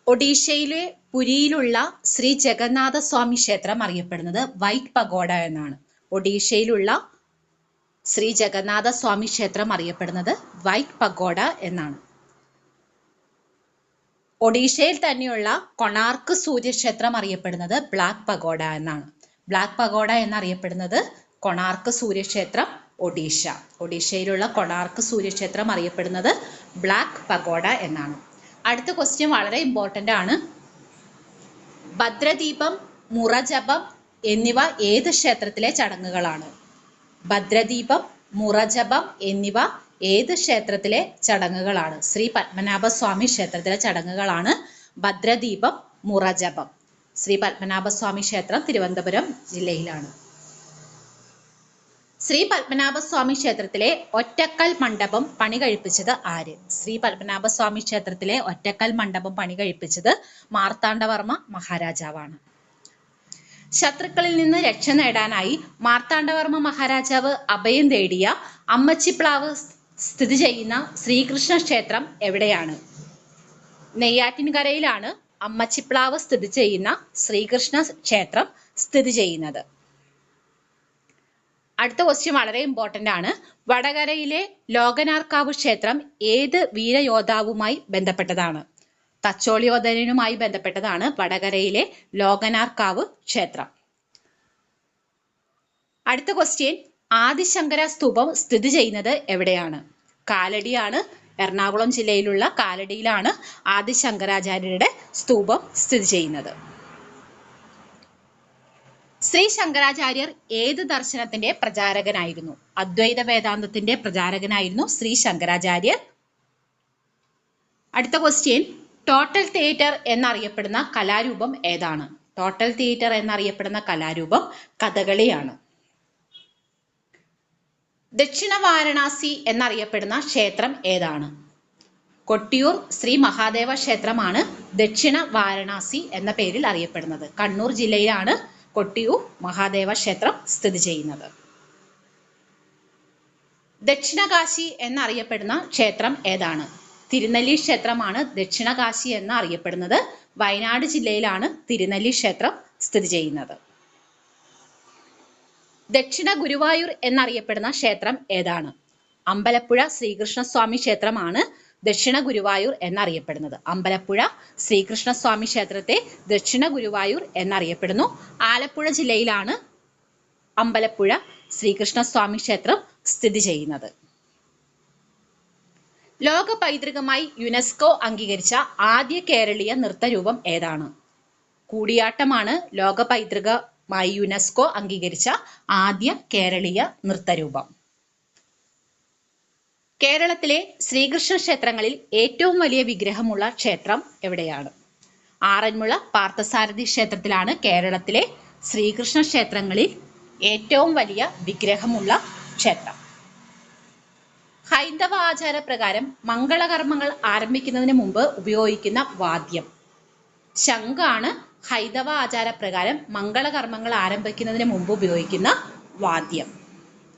ഒഡീഷയിലെ പുരിയിലുള്ള ശ്രീ ജഗന്നാഥ സ്വാമി ക്ഷേത്രം അറിയപ്പെടുന്നത് വൈറ്റ് പഗോഡ എന്നാണ്. ഒഡീഷയിലുള്ള ശ്രീ ജഗന്നാഥ സ്വാമി ക്ഷേത്രം അറിയപ്പെടുന്നത് വൈറ്റ് പഗോഡ എന്നാണ്. ഒഡീഷയിൽ തന്നെയുള്ള കൊണാർക്ക് സൂര്യക്ഷേത്രം അറിയപ്പെടുന്നത് ബ്ലാക്ക് പഗോഡ എന്നാണ്. ബ്ലാക്ക് പഗോഡ എന്നറിയപ്പെടുന്നത് കൊണാർക്ക് സൂര്യക്ഷേത്രം ഒഡീഷ. ഒഡീഷയിലുള്ള കൊണാർക്ക് സൂര്യക്ഷേത്രം അറിയപ്പെടുന്നത് ബ്ലാക്ക് പഗോഡ എന്നാണ്. അടുത്ത ക്വസ്റ്റ്യൻ വളരെ ഇമ്പോർട്ടൻ്റ് ആണ്. ഭദ്രദീപം, മുറജപം എന്നിവ ഏത് ക്ഷേത്രത്തിലെ ചടങ്ങുകളാണ്? ഭദ്രദീപം, മുറജപം എന്നിവ ഏത് ക്ഷേത്രത്തിലെ ചടങ്ങുകളാണ്? ശ്രീ പത്മനാഭസ്വാമി ക്ഷേത്രത്തിലെ ചടങ്ങുകളാണ് ഭദ്രദീപം, മുറജപം. ശ്രീ പത്മനാഭസ്വാമി ക്ഷേത്രം തിരുവനന്തപുരം ജില്ലയിലാണ്. ശ്രീ പത്മനാഭസ്വാമി ക്ഷേത്രത്തിലെ ഒറ്റക്കൽ മണ്ഡപം പണി കഴിപ്പിച്ചത് ആര്? ശ്രീ പത്മനാഭസ്വാമി ക്ഷേത്രത്തിലെ ഒറ്റക്കൽ മണ്ഡപം പണി കഴിപ്പിച്ചത് മാർത്താണ്ഡവർമ്മ മഹാരാജാവാണ്. ശത്രുക്കളിൽ നിന്ന് രക്ഷ നേടാനായി മാർത്താണ്ഡവർമ്മ മഹാരാജാവ് അഭയം തേടിയ അമ്മച്ചിപ്ലാവ് സ്ഥിതി ചെയ്യുന്ന ശ്രീകൃഷ്ണ ക്ഷേത്രം എവിടെയാണ്? നെയ്യാറ്റിൻകരയിലാണ് അമ്മച്ചിപ്ലാവ് സ്ഥിതി ചെയ്യുന്ന ശ്രീകൃഷ്ണ ക്ഷേത്രം സ്ഥിതി ചെയ്യുന്നത്. അടുത്ത ക്വസ്റ്റ്യൻ വളരെ ഇമ്പോർട്ടൻ്റ് ആണ്. വടകരയിലെ ലോകനാർക്കാവ് ക്ഷേത്രം ഏത് വീരയോദ്ധാവുമായി ബന്ധപ്പെട്ടതാണ്? തച്ചോളിയോധനുമായി ബന്ധപ്പെട്ടതാണ് വടകരയിലെ ലോകനാർക്കാവ് ക്ഷേത്രം. അടുത്ത ക്വസ്റ്റ്യൻ, ആദിശങ്കര സ്തൂപം സ്ഥിതി ചെയ്യുന്നത് എവിടെയാണ്? കാലടിയാണ്. എറണാകുളം ജില്ലയിലുള്ള കാലടിയിലാണ് ആദിശങ്കരാചാര്യരുടെ സ്തൂപം സ്ഥിതി ചെയ്യുന്നത്. ശ്രീ ശങ്കരാചാര്യർ ഏത് ദർശനത്തിന്റെ പ്രചാരകനായിരുന്നു? അദ്വൈത വേദാന്തത്തിന്റെ പ്രചാരകനായിരുന്നു ശ്രീ ശങ്കരാചാര്യർ. അടുത്ത ക്വസ്റ്റ്യൻ, ടോട്ടൽ തിയേറ്റർ എന്നറിയപ്പെടുന്ന കലാരൂപം ഏതാണ്? ടോട്ടൽ തിയേറ്റർ എന്നറിയപ്പെടുന്ന കലാരൂപം കഥകളിയാണ്. ദക്ഷിണ വാരണാസി എന്നറിയപ്പെടുന്ന ക്ഷേത്രം ഏതാണ്? കൊട്ടിയൂർ ശ്രീ മഹാദേവ ക്ഷേത്രമാണ് ദക്ഷിണ വാരണാസി എന്ന പേരിൽ അറിയപ്പെടുന്നത്. കണ്ണൂർ ജില്ലയിലാണ് കൊട്ടിയൂർ മഹാദേവ ക്ഷേത്രം സ്ഥിതി ചെയ്യുന്നത്. ദക്ഷിണകാശി എന്നറിയപ്പെടുന്ന ക്ഷേത്രം ഏതാണ്? തിരുനെല്ലി ക്ഷേത്രമാണ് ദക്ഷിണകാശി എന്ന് അറിയപ്പെടുന്നത്. വയനാട് ജില്ലയിലാണ് തിരുനെല്ലി ക്ഷേത്രം സ്ഥിതി ചെയ്യുന്നത്. ദക്ഷിണ ഗുരുവായൂർ എന്നറിയപ്പെടുന്ന ക്ഷേത്രം ഏതാണ്? അമ്പലപ്പുഴ ശ്രീകൃഷ്ണസ്വാമി ക്ഷേത്രമാണ് ദക്ഷിണ ഗുരുവായൂർ എന്നറിയപ്പെടുന്നത്. അമ്പലപ്പുഴ ശ്രീകൃഷ്ണസ്വാമി ക്ഷേത്രത്തെ ദക്ഷിണ ഗുരുവായൂർ എന്നറിയപ്പെടുന്നു. ആലപ്പുഴ ജില്ലയിലാണ് അമ്പലപ്പുഴ ശ്രീകൃഷ്ണസ്വാമി ക്ഷേത്രം സ്ഥിതി ചെയ്യുന്നത്. ലോക പൈതൃകമായി യുനെസ്കോ അംഗീകരിച്ച ആദ്യ കേരളീയ നൃത്തരൂപം ഏതാണ്? കൂടിയാട്ടമാണ് ലോക പൈതൃകമായി യുനെസ്കോ അംഗീകരിച്ച ആദ്യ കേരളീയ നൃത്തരൂപം. കേരളത്തിലെ ശ്രീകൃഷ്ണ ക്ഷേത്രങ്ങളിൽ ഏറ്റവും വലിയ വിഗ്രഹമുള്ള ക്ഷേത്രം എവിടെയാണ്? ആറന്മുള പാർത്ഥസാരഥി ക്ഷേത്രത്തിലാണ് കേരളത്തിലെ ശ്രീകൃഷ്ണ ക്ഷേത്രങ്ങളിൽ ഏറ്റവും വലിയ വിഗ്രഹമുള്ള ക്ഷേത്രം. ഹൈന്ദവ ആചാരപ്രകാരം മംഗളകർമ്മങ്ങൾ ആരംഭിക്കുന്നതിന് മുമ്പ് ഉപയോഗിക്കുന്ന വാദ്യം ശംഖാണ്. ഹൈന്ദവ ആചാരപ്രകാരം മംഗളകർമ്മങ്ങൾ ആരംഭിക്കുന്നതിന് മുമ്പ് ഉപയോഗിക്കുന്ന വാദ്യം.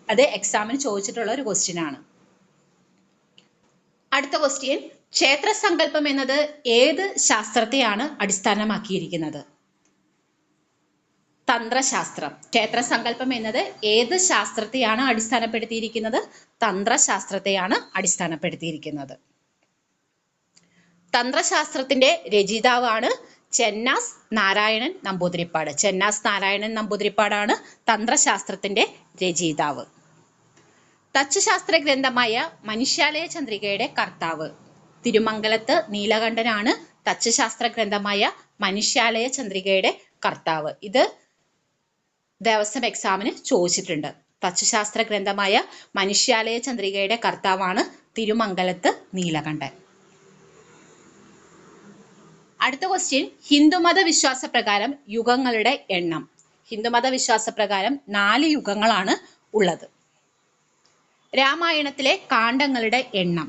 അത് എക്സാമിന് ചോദിച്ചിട്ടുള്ള ഒരു ക്വസ്റ്റ്യൻ ആണ്. അടുത്ത ക്വസ്റ്റ്യൻ, ക്ഷേത്രസങ്കല്പം എന്നത് ഏത് ശാസ്ത്രത്തെയാണ് അടിസ്ഥാനമാക്കിയിരിക്കുന്നത്? തന്ത്രശാസ്ത്രം. ക്ഷേത്രസങ്കല്പം എന്നത് ഏത് ശാസ്ത്രത്തെയാണ് അടിസ്ഥാനപ്പെടുത്തിയിരിക്കുന്നത്? തന്ത്രശാസ്ത്രത്തെയാണ് അടിസ്ഥാനപ്പെടുത്തിയിരിക്കുന്നത്. തന്ത്രശാസ്ത്രത്തിന്റെ രചയിതാവാണ് ചെന്നാസ് നാരായണൻ നമ്പൂതിരിപ്പാട്. ചെന്നാസ് നാരായണൻ നമ്പൂതിരിപ്പാടാണ് തന്ത്രശാസ്ത്രത്തിന്റെ രചയിതാവ്. തച്ചുശാസ്ത്ര ഗ്രന്ഥമായ മനുഷ്യാലയ ചന്ദ്രികയുടെ കർത്താവ് തിരുമംഗലത്ത് നീലകണ്ഠനാണ്. തച്ചുശാസ്ത്ര ഗ്രന്ഥമായ മനുഷ്യാലയ ചന്ദ്രികയുടെ കർത്താവ്. ഇത് ദേവസ്വം എക്സാമിന് ചോദിച്ചിട്ടുണ്ട്. തച്ചുശാസ്ത്ര ഗ്രന്ഥമായ മനുഷ്യാലയ ചന്ദ്രികയുടെ കർത്താവാണ് തിരുമംഗലത്ത് നീലകണ്ഠൻ. അടുത്ത ക്വസ്റ്റ്യൻ, ഹിന്ദുമത വിശ്വാസപ്രകാരം യുഗങ്ങളുടെ എണ്ണം. ഹിന്ദുമത വിശ്വാസപ്രകാരം 4 യുഗങ്ങളാണ് ഉള്ളത്. രാമായണത്തിലെ കാണ്ഡങ്ങളുടെ എണ്ണം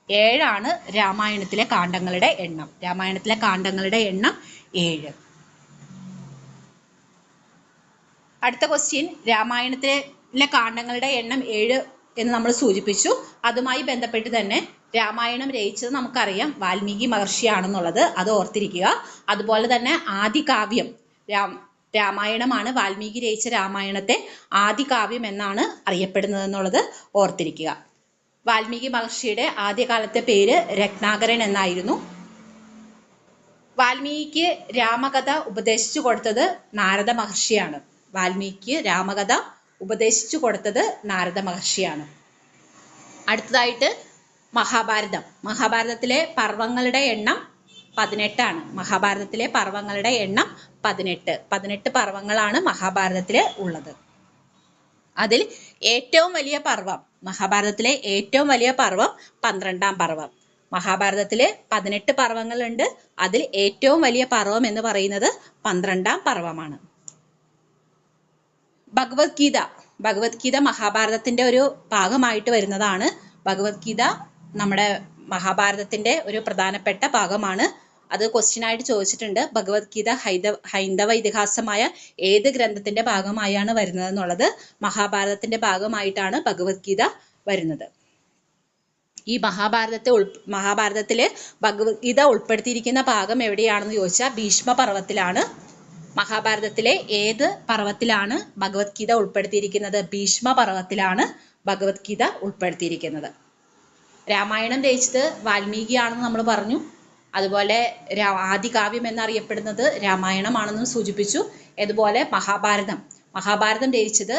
7 രാമായണത്തിലെ കാണ്ഡങ്ങളുടെ എണ്ണം. രാമായണത്തിലെ കാണ്ഡങ്ങളുടെ എണ്ണം 7. അടുത്ത ക്വസ്റ്റ്യൻ, രാമായണത്തിലെ കാണ്ഡങ്ങളുടെ എണ്ണം 7 എന്ന് നമ്മൾ സൂചിപ്പിച്ചു. അതുമായി ബന്ധപ്പെട്ട് തന്നെ രാമായണം രചിച്ചത് നമുക്കറിയാം വാൽമീകി മഹർഷിയാണെന്നുള്ളത്, അത് ഓർത്തിരിക്കുക. അതുപോലെ തന്നെ ആദികാവ്യം രാമായണമാണ് വാൽമീകി രചിച്ച രാമായണത്തെ ആദികാവ്യം എന്നാണ് അറിയപ്പെടുന്നത് എന്നുള്ളത് ഓർത്തിരിക്കുക. വാൽമീകി മഹർഷിയുടെ ആദ്യകാലത്തെ പേര് രത്നാകരൻ എന്നായിരുന്നു. വാൽമീകിക്ക് രാമകഥ ഉപദേശിച്ചു കൊടുത്തത് നാരദ മഹർഷിയാണ്. വാൽമീകിക്ക് രാമകഥ ഉപദേശിച്ചു കൊടുത്തത് നാരദ മഹർഷിയാണ്. അടുത്തതായിട്ട് മഹാഭാരതം. മഹാഭാരതത്തിലെ പർവ്വങ്ങളുടെ എണ്ണം 18 മഹാഭാരതത്തിലെ പർവ്വങ്ങളുടെ എണ്ണം 18 പർവ്വങ്ങളാണ് മഹാഭാരതത്തിലെ ഉള്ളത്. അതിൽ ഏറ്റവും വലിയ പർവ്വം, മഹാഭാരതത്തിലെ ഏറ്റവും വലിയ പർവ്വം 12ാം പർവ്വം. മഹാഭാരതത്തില് 18 പർവ്വങ്ങളുണ്ട്. അതിൽ ഏറ്റവും വലിയ പർവ്വം എന്ന് പറയുന്നത് 12ാം പർവ്വമാണ്. ഭഗവത്ഗീത മഹാഭാരതത്തിന്റെ ഒരു ഭാഗമായിട്ട് വരുന്നതാണ്. ഭഗവത്ഗീത നമ്മുടെ മഹാഭാരതത്തിന്റെ ഒരു പ്രധാനപ്പെട്ട ഭാഗമാണ്. അത് ക്വസ്റ്റ്യൻ ആയിട്ട് ചോദിച്ചിട്ടുണ്ട്. ഭഗവത്ഗീത ഹൈന്ദവ ഇതിഹാസമായ ഏത് ഗ്രന്ഥത്തിന്റെ ഭാഗമായാണ് വരുന്നത് എന്നുള്ളത്. മഹാഭാരതത്തിന്റെ ഭാഗമായിട്ടാണ് ഭഗവത്ഗീത വരുന്നത്. ഈ മഹാഭാരതത്തില് ഭഗവത്ഗീത ഉൾപ്പെടുത്തിയിരിക്കുന്ന ഭാഗം എവിടെയാണെന്ന് ചോദിച്ചാൽ ഭീഷ്മ പർവ്വത്തിലാണ്. മഹാഭാരതത്തിലെ ഏത് പർവ്വത്തിലാണ് ഭഗവത്ഗീത ഉൾപ്പെടുത്തിയിരിക്കുന്നത്? ഭീഷ്മ പർവ്വത്തിലാണ് ഭഗവത്ഗീത ഉൾപ്പെടുത്തിയിരിക്കുന്നത്. രാമായണം രചിച്ചത് വാൽമീകിയാണെന്ന് നമ്മൾ പറഞ്ഞു. അതുപോലെ ആദികാവ്യം എന്നറിയപ്പെടുന്നത് രാമായണമാണെന്ന് സൂചിപ്പിച്ചു. അതുപോലെ മഹാഭാരതം രചിച്ചത്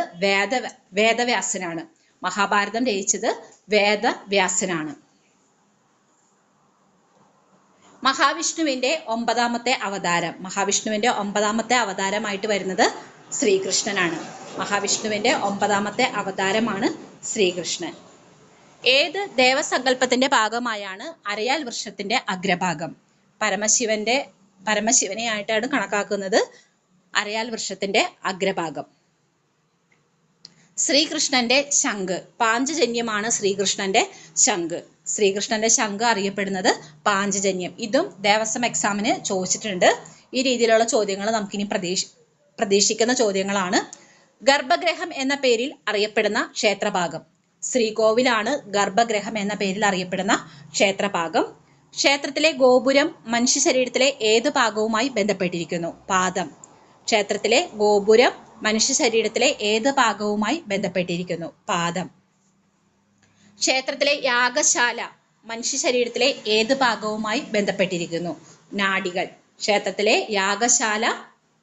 വേദവ്യാസനാണ്. മഹാഭാരതം രചിച്ചത് വേദവ്യാസനാണ്. മഹാവിഷ്ണുവിന്റെ 9ാമത്തെ അവതാരം. മഹാവിഷ്ണുവിന്റെ 9ാമത്തെ അവതാരമായിട്ട് വരുന്നത് ശ്രീകൃഷ്ണനാണ്. മഹാവിഷ്ണുവിന്റെ 9ാമത്തെ അവതാരമാണ് ശ്രീകൃഷ്ണൻ. ഏത് ദേവസങ്കല്പത്തിന്റെ ഭാഗമായാണ് അരയാൽ വൃക്ഷത്തിന്റെ അഗ്രഭാഗം? പരമശിവനെയായിട്ടാണ് കണക്കാക്കുന്നത് അരയാൽ വൃക്ഷത്തിന്റെ അഗ്രഭാഗം. ശ്രീകൃഷ്ണന്റെ ശംഖ്. പാഞ്ചജന്യമാണ് ശ്രീകൃഷ്ണന്റെ ശംഖ്. ശ്രീകൃഷ്ണന്റെ ശംഖ് അറിയപ്പെടുന്നത് പാഞ്ചജന്യം. ഇതും ദേവസ്വം എക്സാമിന് ചോദിച്ചിട്ടുണ്ട്. ഈ രീതിയിലുള്ള ചോദ്യങ്ങൾ നമുക്കിനി പ്രതീക്ഷിക്കുന്ന ചോദ്യങ്ങളാണ്. ഗർഭഗൃഹം എന്ന പേരിൽ അറിയപ്പെടുന്ന ക്ഷേത്രഭാഗം. ശ്രീകോവിലാണ് ഗർഭഗൃഹം എന്ന പേരിൽ അറിയപ്പെടുന്ന ക്ഷേത്രഭാഗം. ക്ഷേത്രത്തിലെ ഗോപുരം മനുഷ്യ ശരീരത്തിലെ ഏത് ഭാഗവുമായി ബന്ധപ്പെട്ടിരിക്കുന്നു? പാദം. ക്ഷേത്രത്തിലെ ഗോപുരം മനുഷ്യ ശരീരത്തിലെ ഏത് ഭാഗവുമായി ബന്ധപ്പെട്ടിരിക്കുന്നു? പാദം. ക്ഷേത്രത്തിലെ യാഗശാല മനുഷ്യ ശരീരത്തിലെ ഏത് ഭാഗവുമായി ബന്ധപ്പെട്ടിരിക്കുന്നു? നാഡികൾ. ക്ഷേത്രത്തിലെ യാഗശാല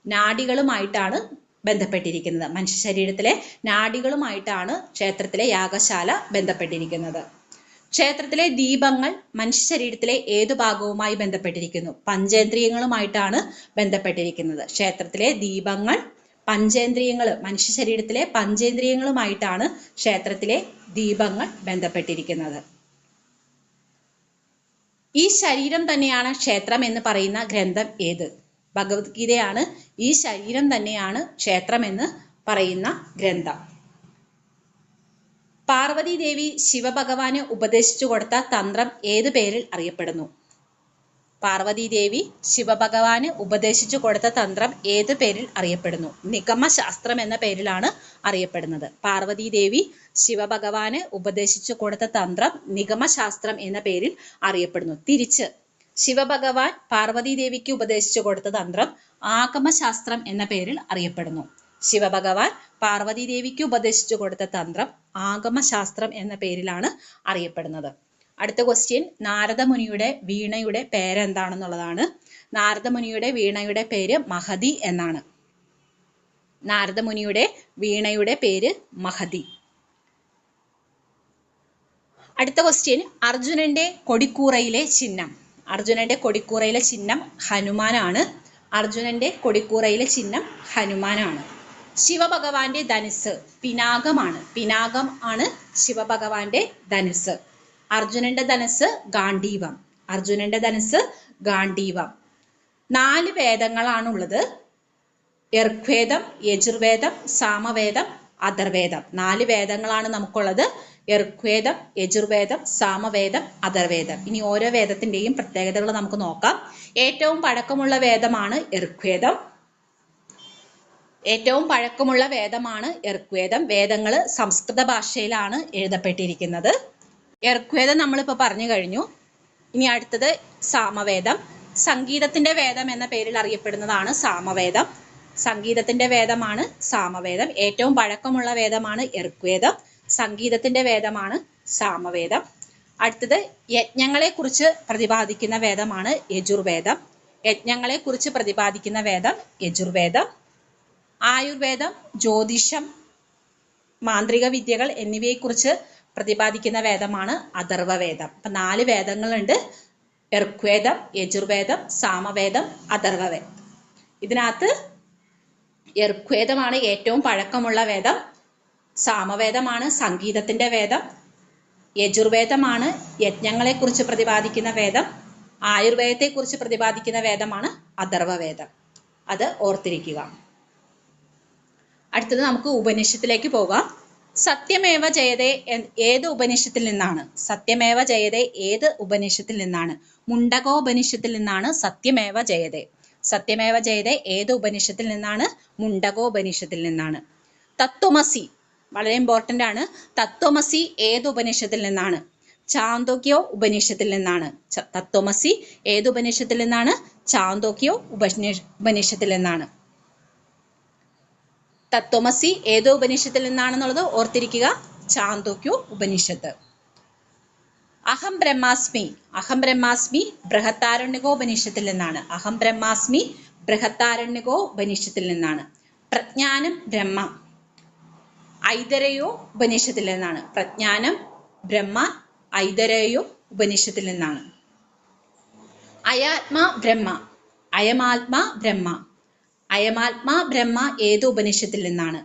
നാഡികളുമായിട്ടാണ് ബന്ധപ്പെട്ടിരിക്കുന്നത്. മനുഷ്യ ശരീരത്തിലെ നാഡികളുമായിട്ടാണ് ക്ഷേത്രത്തിലെ യാഗശാല ബന്ധപ്പെട്ടിരിക്കുന്നത്. ക്ഷേത്രത്തിലെ ദീപങ്ങൾ മനുഷ്യ ശരീരത്തിലെ ഏതു ഭാഗവുമായി ബന്ധപ്പെട്ടിരിക്കുന്നു? പഞ്ചേന്ദ്രിയങ്ങളുമായിട്ടാണ് ബന്ധപ്പെട്ടിരിക്കുന്നത്. ക്ഷേത്രത്തിലെ ദീപങ്ങൾ മനുഷ്യ ശരീരത്തിലെ പഞ്ചേന്ദ്രിയങ്ങളുമായിട്ടാണ് ക്ഷേത്രത്തിലെ ദീപങ്ങൾ ബന്ധപ്പെട്ടിരിക്കുന്നത്. ഈ ശരീരം തന്നെയാണ് ക്ഷേത്രം എന്ന് പറയുന്ന ഗ്രന്ഥം ഏത്? ഭഗവത്ഗീതയാണ് ഈ ശരീരം തന്നെയാണ് ക്ഷേത്രം എന്ന് പറയുന്ന ഗ്രന്ഥം. പാർവതി ദേവി ശിവഭഗവാന് ഉപദേശിച്ചു കൊടുത്ത തന്ത്രം ഏത് പേരിൽ അറിയപ്പെടുന്നു? പാർവതി ദേവി ശിവഭഗവാന് ഉപദേശിച്ചു കൊടുത്ത തന്ത്രം ഏത് പേരിൽ അറിയപ്പെടുന്നു? നിഗമശാസ്ത്രം എന്ന പേരിലാണ് അറിയപ്പെടുന്നത്. പാർവതി ദേവി ശിവഭഗവാന് ഉപദേശിച്ചു കൊടുത്ത തന്ത്രം നിഗമശാസ്ത്രം എന്ന പേരിൽ അറിയപ്പെടുന്നു. തിരിച്ച് ശിവഭഗവാൻ പാർവതി ദേവിക്ക് ഉപദേശിച്ചു കൊടുത്ത തന്ത്രം ആഗമശാസ്ത്രം എന്ന പേരിൽ അറിയപ്പെടുന്നു. ശിവഭഗവാൻ പാർവതി ദേവിക്ക് ഉപദേശിച്ചു കൊടുത്ത തന്ത്രം ആഗമശാസ്ത്രം എന്ന പേരിലാണ് അറിയപ്പെടുന്നത്. അടുത്ത ക്വസ്റ്റ്യൻ, നാരദമുനിയുടെ വീണയുടെ പേരെന്താണെന്നുള്ളതാണ്. നാരദമുനിയുടെ വീണയുടെ പേര് മഹതി എന്നാണ്. നാരദമുനിയുടെ വീണയുടെ പേര് മഹതി. അടുത്ത ക്വസ്റ്റ്യൻ, അർജുനന്റെ കൊടിക്കൂറയിലെ ചിഹ്നം. അർജുനന്റെ കൊടിക്കൂറയിലെ ചിഹ്നം ഹനുമാനാണ്. അർജുനന്റെ കൊടിക്കൂറയിലെ ചിഹ്നം ഹനുമാനാണ്. ശിവഭഗവാന്റെ ധനുസ് പിനാകമാണ്. പിനാകം ആണ് ശിവഭഗവാന്റെ ധനുസ്. അർജുനന്റെ ധനുസ് ഗാണ്ഡീവം. അർജുനന്റെ ധനുസ് ഗാണ്ഡീവം. 4 വേദങ്ങളാണുള്ളത്. ഋഗ്വേദം, യജുർവേദം, സാമവേദം, അഥർവേദം. 4 വേദങ്ങളാണ് നമുക്കുള്ളത്. ഋഗ്വേദം, യജുർവേദം, സാമവേദം, അഥർവേദം. ഇനി ഓരോ വേദത്തിന്റെയും പ്രത്യേകതകൾ നമുക്ക് നോക്കാം. ഏറ്റവും പഴക്കമുള്ള വേദമാണ് ഋഗ്വേദം. ഏറ്റവും പഴക്കമുള്ള വേദമാണ് ഋഗ്വേദം. വേദങ്ങൾ സംസ്കൃത ഭാഷയിലാണ് എഴുതപ്പെട്ടിരിക്കുന്നത്. ഋഗ്വേദം നമ്മളിപ്പോൾ പറഞ്ഞു കഴിഞ്ഞു. ഇനി അടുത്തത് സാമവേദം. സംഗീതത്തിന്റെ വേദം എന്ന പേരിൽ അറിയപ്പെടുന്നതാണ് സാമവേദം. സംഗീതത്തിന്റെ വേദമാണ് സാമവേദം. ഏറ്റവും പഴക്കമുള്ള വേദമാണ് ഋഗ്വേദം. സംഗീതത്തിന്റെ വേദമാണ് സാമവേദം. അടുത്തത് യജ്ഞങ്ങളെക്കുറിച്ച് പ്രതിപാദിക്കുന്ന വേദമാണ് യജുർവേദം. യജ്ഞങ്ങളെക്കുറിച്ച് പ്രതിപാദിക്കുന്ന വേദം യജുർവേദം. ആയുർവേദം, ജ്യോതിഷം, മാന്ത്രിക വിദ്യകൾ എന്നിവയെക്കുറിച്ച് പ്രതിപാദിക്കുന്ന വേദമാണ് അഥർവവേദം. അപ്പം 4 വേദങ്ങളുണ്ട്: ഋഗ്വേദം, യജുർവേദം, സാമവേദം, അഥർവവേദം. ഇതിനകത്ത് ഋഗ്വേദമാണ് ഏറ്റവും പഴക്കമുള്ള വേദം. സാമവേദമാണ് സംഗീതത്തിന്റെ വേദം. യജുർവേദമാണ് യജ്ഞങ്ങളെക്കുറിച്ച് പ്രതിപാദിക്കുന്ന വേദം. ആയുർവേദത്തെക്കുറിച്ച് പ്രതിപാദിക്കുന്ന വേദമാണ് അഥർവവേദം. അത് ഓർത്തിരിക്കുക. അടുത്തത് നമുക്ക് ഉപനിഷത്തിലേക്ക് പോകാം. സത്യമേവ ജയതേ ഏത് ഉപനിഷത്തിൽ നിന്നാണ്? സത്യമേവ ജയതേ ഏത് ഉപനിഷത്തിൽ നിന്നാണ്? മുണ്ടകോപനിഷത്തിൽ നിന്നാണ് സത്യമേവ ജയതേ. സത്യമേവ ജയതേ ഏത് ഉപനിഷത്തിൽ നിന്നാണ്? മുണ്ടകോപനിഷത്തിൽ നിന്നാണ്. തത്വമസി വളരെ ഇമ്പോർട്ടൻ്റ് ആണ്. തത്വമസി ഏത് ഉപനിഷത്തിൽ നിന്നാണ്? ചാന്തോക്യോ ഉപനിഷത്തിൽ നിന്നാണ്. തത്വമസി ഏത് ഉപനിഷത്തിൽ നിന്നാണ്? ചാന്തോക്യോ ഉപനിഷത്തിൽ നിന്നാണ്. തത്വമസി ഏത് ഉപനിഷത്തിൽ നിന്നാണെന്നുള്ളത് ഓർത്തിരിക്കുക. ചാന്തോക്യോ ഉപനിഷത്ത്. അഹം ബ്രഹ്മാസ്മി. അഹം ബ്രഹ്മാസ്മി ബൃഹത്താരണ്യകോ ഉപനിഷത്തിൽ നിന്നാണ്. അഹം ബ്രഹ്മാസ്മി ബൃഹത്താരണ്യകോ ഉപനിഷത്തിൽ നിന്നാണ്. പ്രജ്ഞാനം ബ്രഹ്മ ഐതരയോ ഉപനിഷത്തിൽ നിന്നാണ്. പ്രജ്ഞാനം ബ്രഹ്മ ഐതരയോ ഉപനിഷത്തിൽ നിന്നാണ്. അയാത്മാ ബ്രഹ്മ അയമാത്മാ ബ്രഹ്മ. അയമാത്മാ ബ്രഹ്മ ഏത് ഉപനിഷത്തിൽ നിന്നാണ്?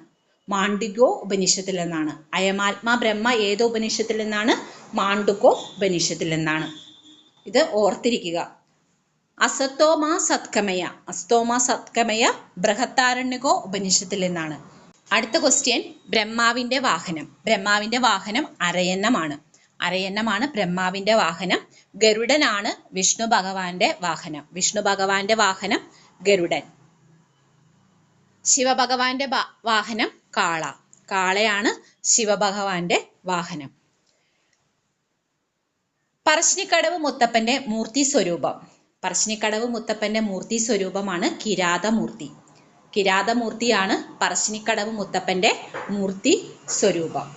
മാണ്ഡുക്യോ ഉപനിഷത്തിൽ നിന്നാണ്. അയമാത്മാ ബ്രഹ്മ ഏത് ഉപനിഷത്തിൽ നിന്നാണ്? മാണ്ഡുക്യോ ഉപനിഷത്തിൽ നിന്നാണ്. ഇത് ഓർത്തിരിക്കുക. അസത്തോമാ സത്കമയ. അസ്തോമാ സത്കമയ ബൃഹത്താരണ്യകോ ഉപനിഷത്തിൽ നിന്നാണ്. അടുത്ത ക്വസ്റ്റ്യൻ, ബ്രഹ്മാവിന്റെ വാഹനം. ബ്രഹ്മാവിന്റെ വാഹനം അരയന്നമാണ്. അരയന്നമാണ് ബ്രഹ്മാവിന്റെ വാഹനം. ഗരുഡനാണ് വിഷ്ണു ഭഗവാന്റെ വാഹനം. വിഷ്ണു ഭഗവാന്റെ വാഹനം ഗരുഡൻ. ശിവഭഗവാന്റെ വാഹനം കാള. കാളയാണ് ശിവഭഗവാന്റെ വാഹനം. പറശ്ശിനിക്കടവ് മുത്തപ്പന്റെ മൂർത്തി സ്വരൂപം. പറശ്ശിനിക്കടവ് മുത്തപ്പന്റെ മൂർത്തി സ്വരൂപമാണ് കിരാതമൂർത്തി. കിരാതമൂർത്തിയാണ് പറശ്ശിനിക്കടവ് മുത്തപ്പന്റെ മൂർത്തി സ്വരൂപം.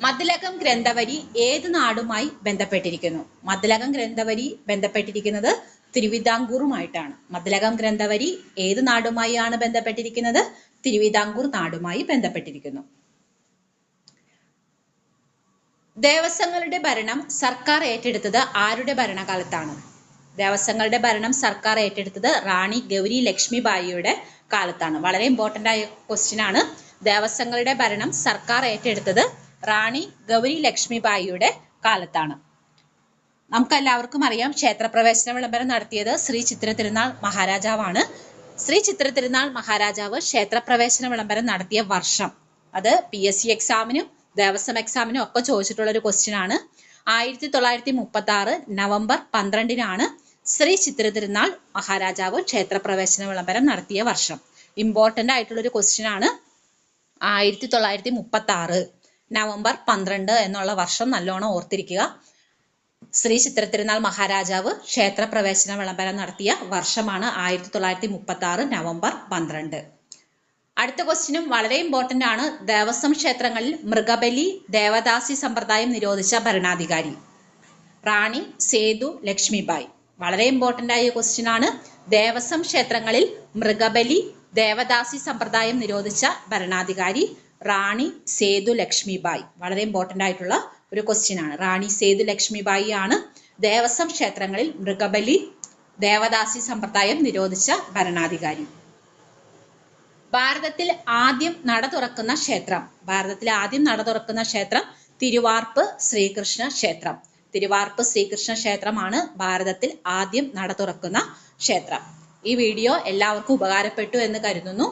മദ്ദലകം ഗ്രന്ഥവരി ഏത് നാടുമായി ബന്ധപ്പെട്ടിരിക്കുന്നു? മദ്ദലകം ഗ്രന്ഥവരി ബന്ധപ്പെട്ടിരിക്കുന്നത് തിരുവിതാംകൂറുമായിട്ടാണ്. മദ്ദലകം ഗ്രന്ഥവരി ഏത് നാടുമായാണ് ബന്ധപ്പെട്ടിരിക്കുന്നത്? തിരുവിതാംകൂർ നാടുമായി ബന്ധപ്പെട്ടിരിക്കുന്നു. ദേവസ്വങ്ങളുടെ ഭരണം സർക്കാർ ഏറ്റെടുത്തത് ആരുടെ ഭരണകാലത്താണ്? ദേവസ്വങ്ങളുടെ ഭരണം സർക്കാർ ഏറ്റെടുത്തത് റാണി ഗൗരി ലക്ഷ്മിബായിയുടെ കാലത്താണ്. വളരെ ഇമ്പോർട്ടൻ്റ് ആയ ക്വസ്റ്റ്യൻ ആണ്. ദേവസ്വങ്ങളുടെ ഭരണം സർക്കാർ ഏറ്റെടുത്തത് റാണി ഗൗരി ലക്ഷ്മിബായിയുടെ കാലത്താണ്. നമുക്കെല്ലാവർക്കും അറിയാം, ക്ഷേത്രപ്രവേശന വിളംബരം നടത്തിയത് ശ്രീ ചിത്ര തിരുനാൾ മഹാരാജാവാണ്. ശ്രീ ചിത്ര തിരുനാൾ മഹാരാജാവ് ക്ഷേത്രപ്രവേശന വിളംബരം നടത്തിയ വർഷം, അത് PSC എക്സാമിനും ദേവസ്വം എക്സാമിനും ഒക്കെ ചോദിച്ചിട്ടുള്ള ഒരു ക്വസ്റ്റ്യൻ ആണ്. 1936 നവംബർ 12 ശ്രീ ചിത്ര തിരുനാൾ മഹാരാജാവ് ക്ഷേത്രപ്രവേശന വിളംബരം നടത്തിയ വർഷം. ഇമ്പോർട്ടൻ്റ് ആയിട്ടുള്ളൊരു ക്വസ്റ്റ്യൻ ആണ്. 1936 നവംബർ 12 എന്നുള്ള വർഷം നല്ലോണം ഓർത്തിരിക്കുക. ശ്രീ ചിത്ര തിരുനാൾ മഹാരാജാവ് ക്ഷേത്രപ്രവേശന വിളംബരം നടത്തിയ വർഷമാണ് 1936 നവംബർ 12. അടുത്ത ക്വസ്റ്റ്യനും വളരെ ഇമ്പോർട്ടൻ്റ് ആണ്. ദേവസ്വം ക്ഷേത്രങ്ങളിൽ മൃഗബലി ദേവദാസി സമ്പ്രദായം നിരോധിച്ച ഭരണാധികാരി റാണി സേതു ലക്ഷ്മിബായി. വളരെ ഇമ്പോർട്ടൻ്റ് ആയ ക്വസ്റ്റ്യൻ ആണ്. ദേവസ്വം ക്ഷേത്രങ്ങളിൽ മൃഗബലി ദേവദാസി സമ്പ്രദായം നിരോധിച്ച ഭരണാധികാരി റാണി സേതു ലക്ഷ്മിബായി. വളരെ ഇമ്പോർട്ടൻ്റ് ആയിട്ടുള്ള ഒരു ക്വസ്റ്റ്യൻ ആണ്. റാണി സേതു ലക്ഷ്മിബായി ആണ് ദേവസ്വം ക്ഷേത്രങ്ങളിൽ മൃഗബലി ദേവദാസി സമ്പ്രദായം നിരോധിച്ച ഭരണാധികാരി. ഭാരതത്തിൽ ആദ്യം നട തുറക്കുന്ന ക്ഷേത്രം. ഭാരതത്തിൽ ആദ്യം നട തുറക്കുന്ന ക്ഷേത്രം തിരുവാർപ്പ് ശ്രീകൃഷ്ണ ക്ഷേത്രം. തിരുവാർപ്പ് ശ്രീകൃഷ്ണ ക്ഷേത്രമാണ് ഭാരതത്തിൽ ആദ്യം നട തുറക്കുന്ന ക്ഷേത്രം. ഈ വീഡിയോ എല്ലാവർക്കും ഉപകാരപ്പെട്ടു എന്ന് കരുതുന്നു.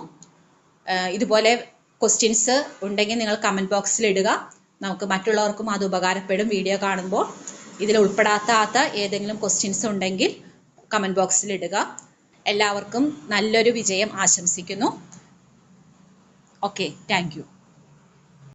ഇതുപോലെ ക്വസ്റ്റ്യൻസ് ഉണ്ടെങ്കിൽ നിങ്ങൾ കമൻറ്റ് ബോക്സിൽ ഇടുക. നമുക്ക് മറ്റുള്ളവർക്കും അത് ഉപകാരപ്പെടും. വീഡിയോ കാണുമ്പോൾ ഇതിൽ ഉൾപ്പെടാത്ത ഏതെങ്കിലും ക്വസ്റ്റ്യൻസ് ഉണ്ടെങ്കിൽ കമൻറ്റ് ബോക്സിൽ ഇടുക. എല്ലാവർക്കും നല്ലൊരു വിജയം ആശംസിക്കുന്നു. Okay, thank you.